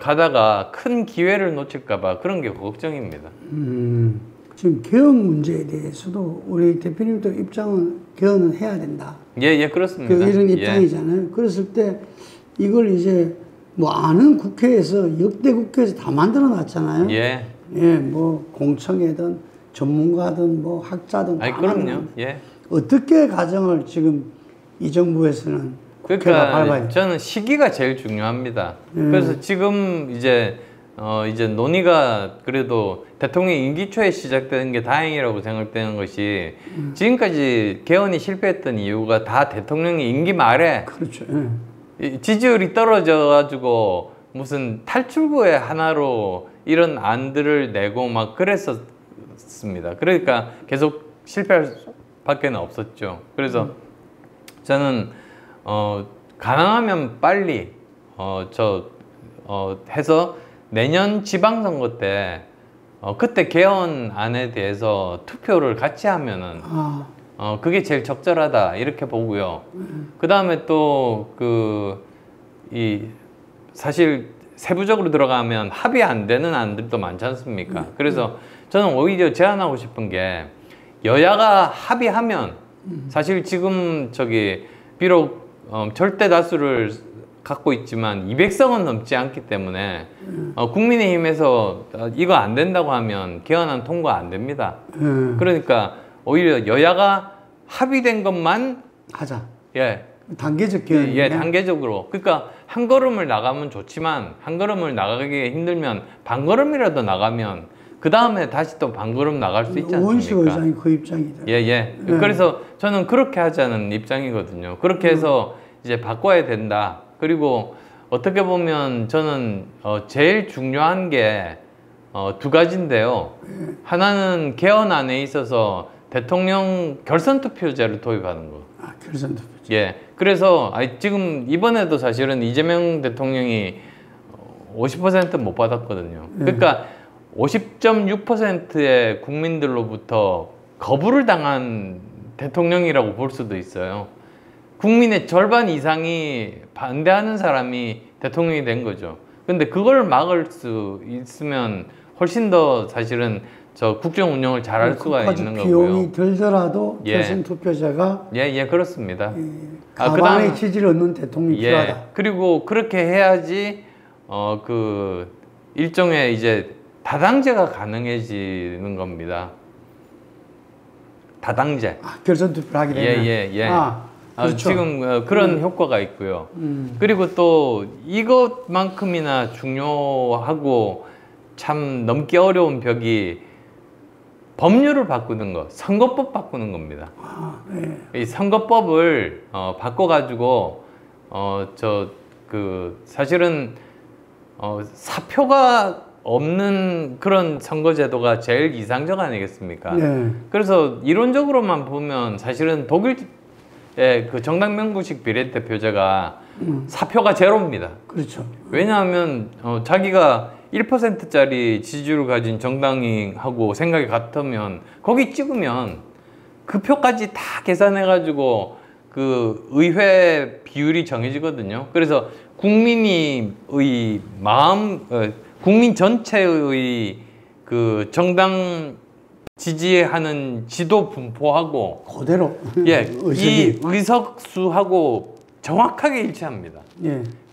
가다가 큰 기회를 놓칠까 봐 그런 게 걱정입니다. 지금 개헌 문제에 대해서도 우리 대표님도 입장은 개헌은 해야 된다. 예, 그렇습니다. 이런 입장이잖아요. 그랬을 때 이걸 이제 뭐 아는 국회에서 역대 국회에서 다 만들어 놨잖아요. 예, 뭐 공청회든 전문가든 뭐 학자든 다 그럼요. 예. 어떻게 가정을 지금 이 정부에서는 국회가 밟아야 저는 시기가 제일 중요합니다. 그래서 지금 이제 논의가 그래도 대통령 임기 초에 시작되는 게 다행이라고 생각되는 것이 지금까지 개헌이 실패했던 이유가 다 대통령이 임기 말에 그렇죠. 지지율이 떨어져가지고 무슨 탈출구의 하나로 이런 안들을 내고 막 그랬었습니다. 그러니까 계속 실패할 밖에 없었죠. 그래서 저는 가능하면 빨리 해서 내년 지방선거 때 그때 개헌안에 대해서 투표를 같이 하면은 그게 제일 적절하다 이렇게 보고요. 그 다음에 또 사실 세부적으로 들어가면 합의 안 되는 안들도 많지 않습니까? 그래서 저는 오히려 제안하고 싶은 게 여야가 합의하면 사실 지금 비록 절대 다수를 갖고 있지만 200석은 넘지 않기 때문에 국민의힘에서 이거 안 된다고 하면 개헌안 통과 안 됩니다. 그러니까 오히려 여야가 합의된 것만 하자. 예. 단계적 개헌. 예, 단계적으로. 그러니까 한 걸음을 나가면 좋지만 한 걸음을 나가기 힘들면 반 걸음이라도 나가면 그 다음에 다시 또 반 걸음 나갈 수 있지 않습니까? 원식 의장이 그 입장이다. 예. 그래서 저는 그렇게 하자는 입장이거든요. 그렇게 해서 이제 바꿔야 된다. 그리고 어떻게 보면 저는 제일 중요한 게 두 가지인데요. 하나는 개헌안에 있어서 대통령 결선 투표제를 도입하는 거. 결선 투표제. 예. 그래서 지금 이번에도 사실은 이재명 대통령이 50% 못 받았거든요. 그러니까 50.6%의 국민들로부터 거부를 당한 대통령이라고 볼 수도 있어요. 국민의 절반 이상이 반대하는 사람이 대통령이 된 거죠. 근데 그걸 막을 수 있으면 훨씬 더 사실은 국정 운영을 잘할 수가 있는 거고요. 비용이 들더라도 결선 투표자가 그렇습니다. 가반의 지지를 얻는 대통령이 필요하다. 그리고 그렇게 해야지 일종의 이제 다당제가 가능해지는 겁니다. 다당제. 결선 투표를 하게 되면. 그렇죠. 지금 그런 효과가 있고요. 그리고 또 이것만큼이나 중요하고 참 넘기 어려운 벽이 법률을 바꾸는 거, 선거법 바꾸는 겁니다. 이 선거법을 바꿔가지고 사실은 사표가 없는 그런 선거제도가 제일 이상적 아니겠습니까? 그래서 이론적으로만 보면 사실은 독일의 그 정당 명부식 비례대표제가 사표가 제로입니다. 그렇죠. 왜냐하면 자기가 1%짜리 지지율을 가진 정당이 하고 생각이 같으면 거기 찍으면 그 표까지 다 계산해가지고 그 의회 비율이 정해지거든요. 그래서 국민 전체의 그 정당 지지하는 지도 분포하고 그대로 이 의석수하고 정확하게 일치합니다.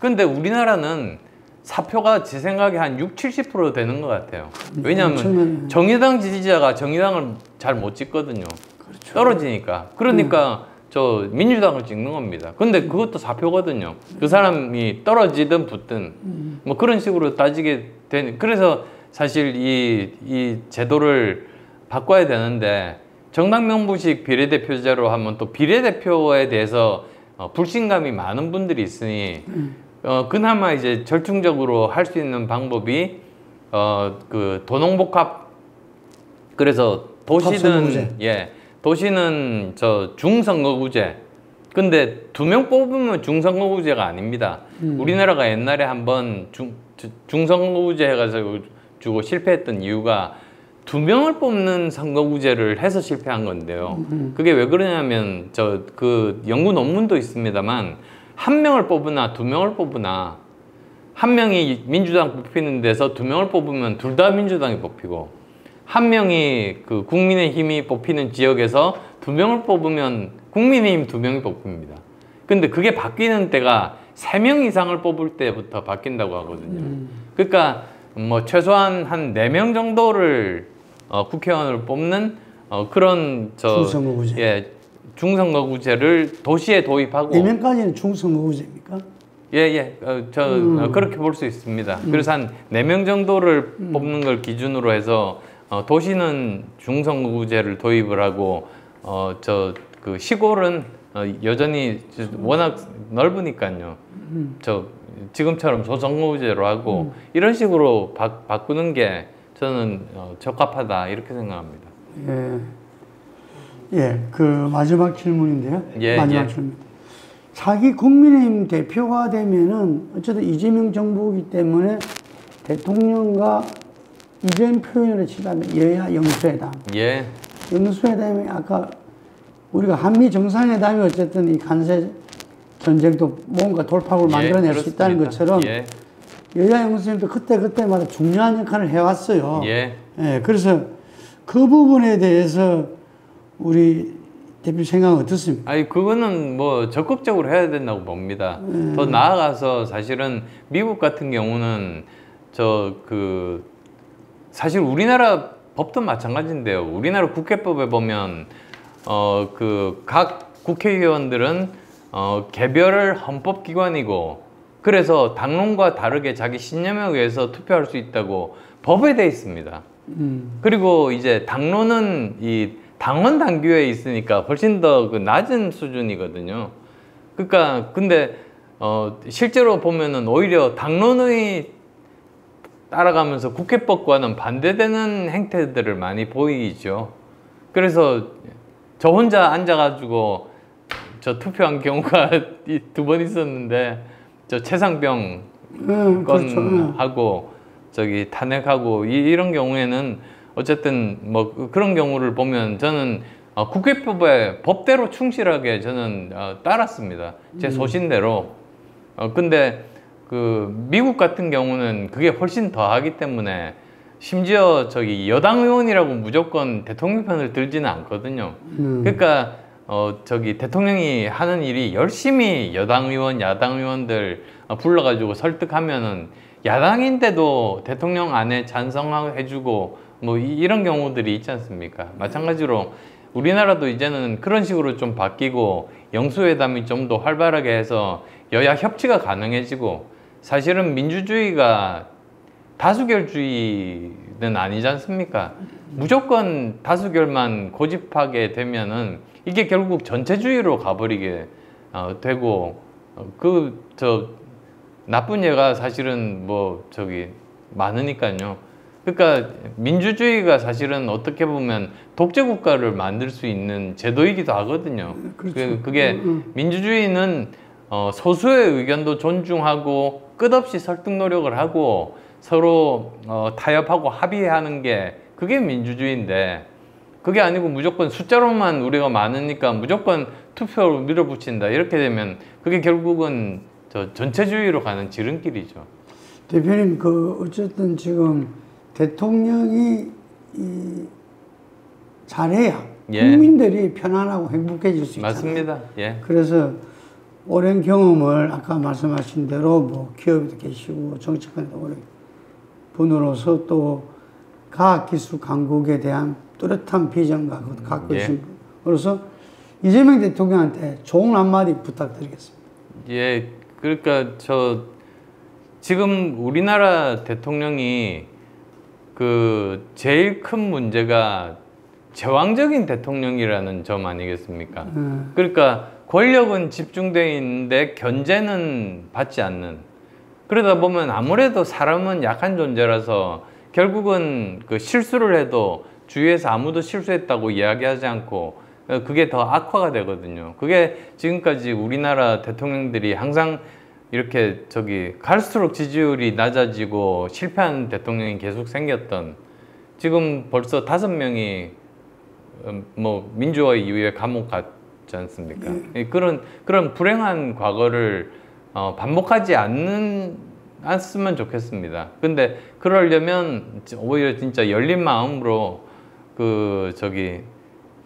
근데 우리나라는 사표가 제 생각에 한 60-70% 되는 것 같아요. 왜냐하면 정의당 지지자가 정의당을 잘 못 찍거든요. 그렇죠. 떨어지니까. 그러니까 민주당을 찍는 겁니다. 근데 그것도 사표거든요. 그 사람이 떨어지든 붙든 뭐 그런 식으로 따지게 되는. 그래서 사실 이 제도를 바꿔야 되는데 정당 명부식 비례대표제로 하면 또 비례대표에 대해서 불신감이 많은 분들이 있으니 그나마 이제 절충적으로 할 수 있는 방법이 그 도농복합 그래서 도시는 도시는 저 중선거구제. 근데 2명 뽑으면 중선거구제가 아닙니다. 우리나라가 옛날에 한번 중선거구제 해가지고 실패했던 이유가 2명을 뽑는 선거구제를 해서 실패한 건데요. 그게 왜 그러냐면 그 연구 논문도 있습니다만 1명을 뽑으나 2명을 뽑으나 1명이 민주당 뽑히는 데서 2명을 뽑으면 둘 다 민주당이 뽑히고 1명이 그 국민의힘이 뽑히는 지역에서 2명을 뽑으면 국민의힘 2명이 뽑힙니다. 근데 그게 바뀌는 때가 3명 이상을 뽑을 때부터 바뀐다고 하거든요. 그러니까 뭐 최소한 한 4명 정도를 국회의원을 뽑는 그런 중선거구제. 중선거구제를 도시에 도입하고 4명까지는 중선거구제입니까? 그렇게 볼 수 있습니다. 그래서 한 4명 정도를 뽑는 걸 기준으로 해서 도시는 중선거구제를 도입을 하고 그 시골은 여전히 워낙 넓으니까요. 지금처럼 소선거구제로 하고 이런 식으로 바꾸는 게 저는 적합하다 이렇게 생각합니다. 그 마지막 질문인데요. 마지막 질문. 자기 국민의힘 대표가 되면은 어쨌든 이재명 정부이기 때문에 대통령과 이전 표현으로 치자면 여야 영수회담. 영수회담이 아까 우리가 한미 정상회담이 어쨌든 이 간세 전쟁도 뭔가 돌파구를 만들어낼 수 있다는 것처럼 여야 영수회담도 그때마다 중요한 역할을 해왔어요. 그래서 그 부분에 대해서 우리 대표 생각은 어떻습니까? 아니 그거는 뭐 적극적으로 해야 된다고 봅니다. 더 나아가서 사실은 미국 같은 경우는 사실 우리나라 법도 마찬가지인데요. 우리나라 국회법에 보면 그 각 국회의원들은 개별 헌법기관이고 그래서 당론과 다르게 자기 신념에 의해서 투표할 수 있다고 법에 돼 있습니다. 그리고 이제 당론은 이 당원 당규에 있으니까 훨씬 더 그 낮은 수준이거든요. 그러니까 근데 실제로 보면은 오히려 당론의 따라가면서 국회법과는 반대되는 행태들을 많이 보이죠. 그래서 저 혼자 앉아가지고 저 투표한 경우가 2번 있었는데 저 최상병 건하고 저기 탄핵하고 이런 경우에는 어쨌든 뭐 그런 경우를 보면 저는 국회법에 법대로 충실하게 저는 따랐습니다. 제 소신대로. 근데 그 미국 같은 경우는 그게 훨씬 더 하기 때문에 심지어 저기 여당 의원이라고 무조건 대통령 편을 들지는 않거든요. 그러니까 저기 대통령이 하는 일이 열심히 여당 의원, 야당 의원들 불러가지고 설득하면은 야당인데도 대통령 안에 찬성해주고 뭐 이런 경우들이 있지 않습니까? 마찬가지로 우리나라도 이제는 그런 식으로 좀 바뀌고 영수회담이 좀 더 활발하게 해서 여야 협치가 가능해지고 사실은 민주주의가 다수결주의는 아니지 않습니까? 무조건 다수결만 고집하게 되면은 이게 결국 전체주의로 가버리게 되고 나쁜 예가 사실은 뭐 저기 많으니까요. 그러니까 민주주의가 사실은 어떻게 보면 독재 국가를 만들 수 있는 제도이기도 하거든요. 그렇죠. 그게 민주주의는 소수의 의견도 존중하고 끝없이 설득 노력을 하고 서로 타협하고 합의하는 게 그게 민주주의인데 그게 아니고 무조건 숫자로만 우리가 많으니까 무조건 투표로 밀어붙인다 이렇게 되면 그게 결국은 전체주의로 가는 지름길이죠. 대표님 어쨌든 지금 대통령이 잘해야 국민들이 편안하고 행복해질 수 있잖아요. 맞습니다. 그래서 오랜 경험을 아까 말씀하신 대로 뭐 기업에도 계시고 정치권에도 오랜 분으로서 또 과학기술 강국에 대한 뚜렷한 비전과 그것도 갖고 계신 분으로서 이재명 대통령한테 좋은 한마디 부탁드리겠습니다. 그러니까 지금 우리나라 대통령이 제일 큰 문제가 제왕적인 대통령이라는 점 아니겠습니까? 그러니까 권력은 집중되어 있는데 견제는 받지 않는. 그러다 보면 아무래도 사람은 약한 존재라서 결국은 실수를 해도 주위에서 아무도 실수했다고 이야기하지 않고 그게 더 악화가 되거든요. 그게 지금까지 우리나라 대통령들이 항상 이렇게 갈수록 지지율이 낮아지고 실패하는 대통령이 계속 생겼던, 지금 벌써 5명이 뭐 민주화 이후에 감옥 갔지 않습니까? 그런 불행한 과거를 반복하지 않았으면 좋겠습니다. 근데 그러려면 오히려 진짜 열린 마음으로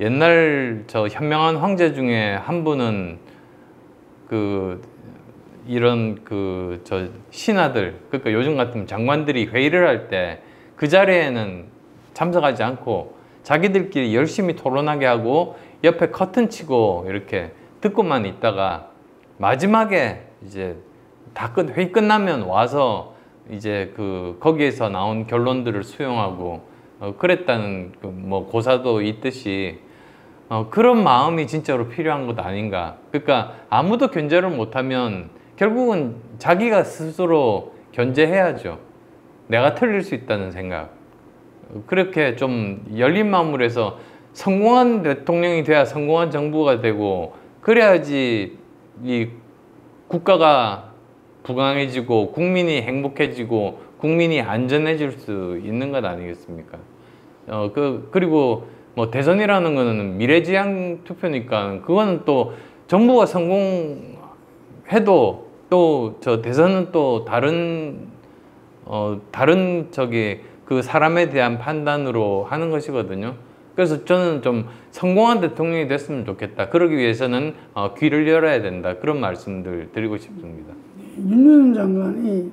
옛날 현명한 황제 중에 한 분은 이런 신하들, 그러니까 요즘 같으면 장관들이 회의를 할 때 그 자리에는 참석하지 않고 자기들끼리 열심히 토론하게 하고 옆에 커튼 치고 이렇게 듣고만 있다가 마지막에 이제 회의 끝나면 와서 이제 거기에서 나온 결론들을 수용하고 그랬다는 뭐 고사도 있듯이 그런 마음이 진짜로 필요한 것 아닌가. 그러니까 아무도 견제를 못하면 결국은 자기가 스스로 견제해야죠. 내가 틀릴 수 있다는 생각. 그렇게 좀 열린 마음으로 해서 성공한 대통령이 돼야 성공한 정부가 되고, 그래야지 이 국가가 부강해지고 국민이 행복해지고 국민이 안전해질 수 있는 것 아니겠습니까? 그리고 뭐 대선이라는 거는 미래지향 투표니까 그거는 또 정부가 성공해도 또 대선은 또 다른 그 사람에 대한 판단으로 하는 것이거든요. 그래서 저는 좀 성공한 대통령이 됐으면 좋겠다. 그러기 위해서는 귀를 열어야 된다. 그런 말씀들 드리고 싶습니다. 윤석열 장관이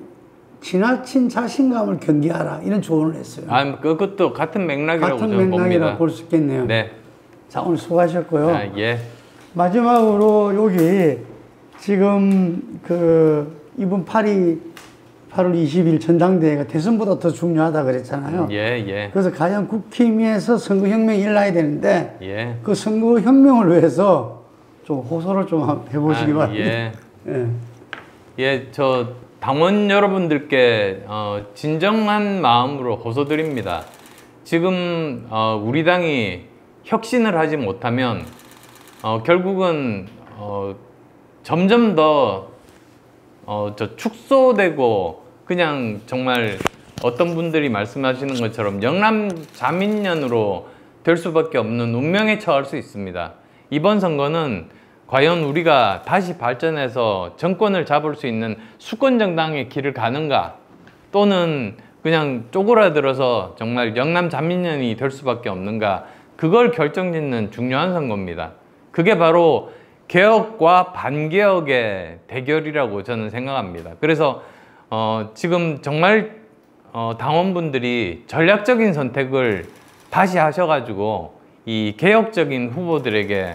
지나친 자신감을 경계하라 이런 조언을 했어요. 그것도 같은 맥락이라고 저는 봅니다. 볼 수 있겠네요. 네. 자, 오늘 수고하셨고요. 예. 마지막으로 여기 지금 이번 8월 20일 전당대회가 대선보다 더 중요하다 그랬잖아요. 예. 그래서 과연 국힘에서 선거혁명이 일어나야 되는데 예. 그 선거혁명을 위해서 좀 호소를 좀 해보시기 바랍니다. 예, 저 당원 여러분들께 진정한 마음으로 호소드립니다. 지금 우리 당이 혁신을 하지 못하면 결국은 점점 더 축소되고, 그냥 정말 어떤 분들이 말씀하시는 것처럼 영남 자민련으로 될 수밖에 없는 운명에 처할 수 있습니다. 이번 선거는 과연 우리가 다시 발전해서 정권을 잡을 수 있는 수권 정당의 길을 가는가, 또는 그냥 쪼그라들어서 정말 영남 자민련이 될 수밖에 없는가, 그걸 결정짓는 중요한 선거입니다. 그게 바로 개혁과 반개혁의 대결이라고 저는 생각합니다. 그래서 지금 정말 당원분들이 전략적인 선택을 다시 하셔가지고 이 개혁적인 후보들에게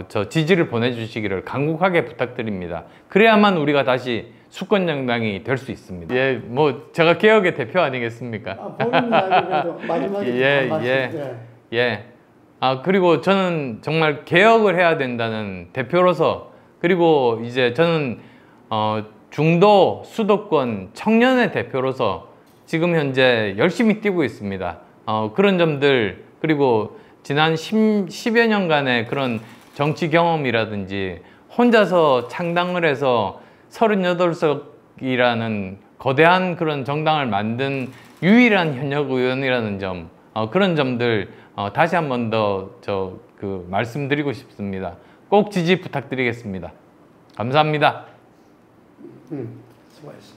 저 지지를 보내주시기를 간곡하게 부탁드립니다. 그래야만 우리가 다시 수권정당이 될 수 있습니다. 예, 뭐 제가 개혁의 대표 아니겠습니까? 본인 이야기도 마지막에 예. 그리고 저는 정말 개혁을 해야 된다는 대표로서, 그리고 이제 저는 중도, 수도권, 청년의 대표로서 지금 현재 열심히 뛰고 있습니다. 그런 점들, 그리고 지난 10여 년간의 그런 정치 경험이라든지 혼자서 창당을 해서 38석이라는 거대한 그런 정당을 만든 유일한 현역 의원이라는 점, 그런 점들 다시 한 번 더 말씀드리고 싶습니다. 꼭 지지 부탁드리겠습니다. 감사합니다. 수고하셨습니다.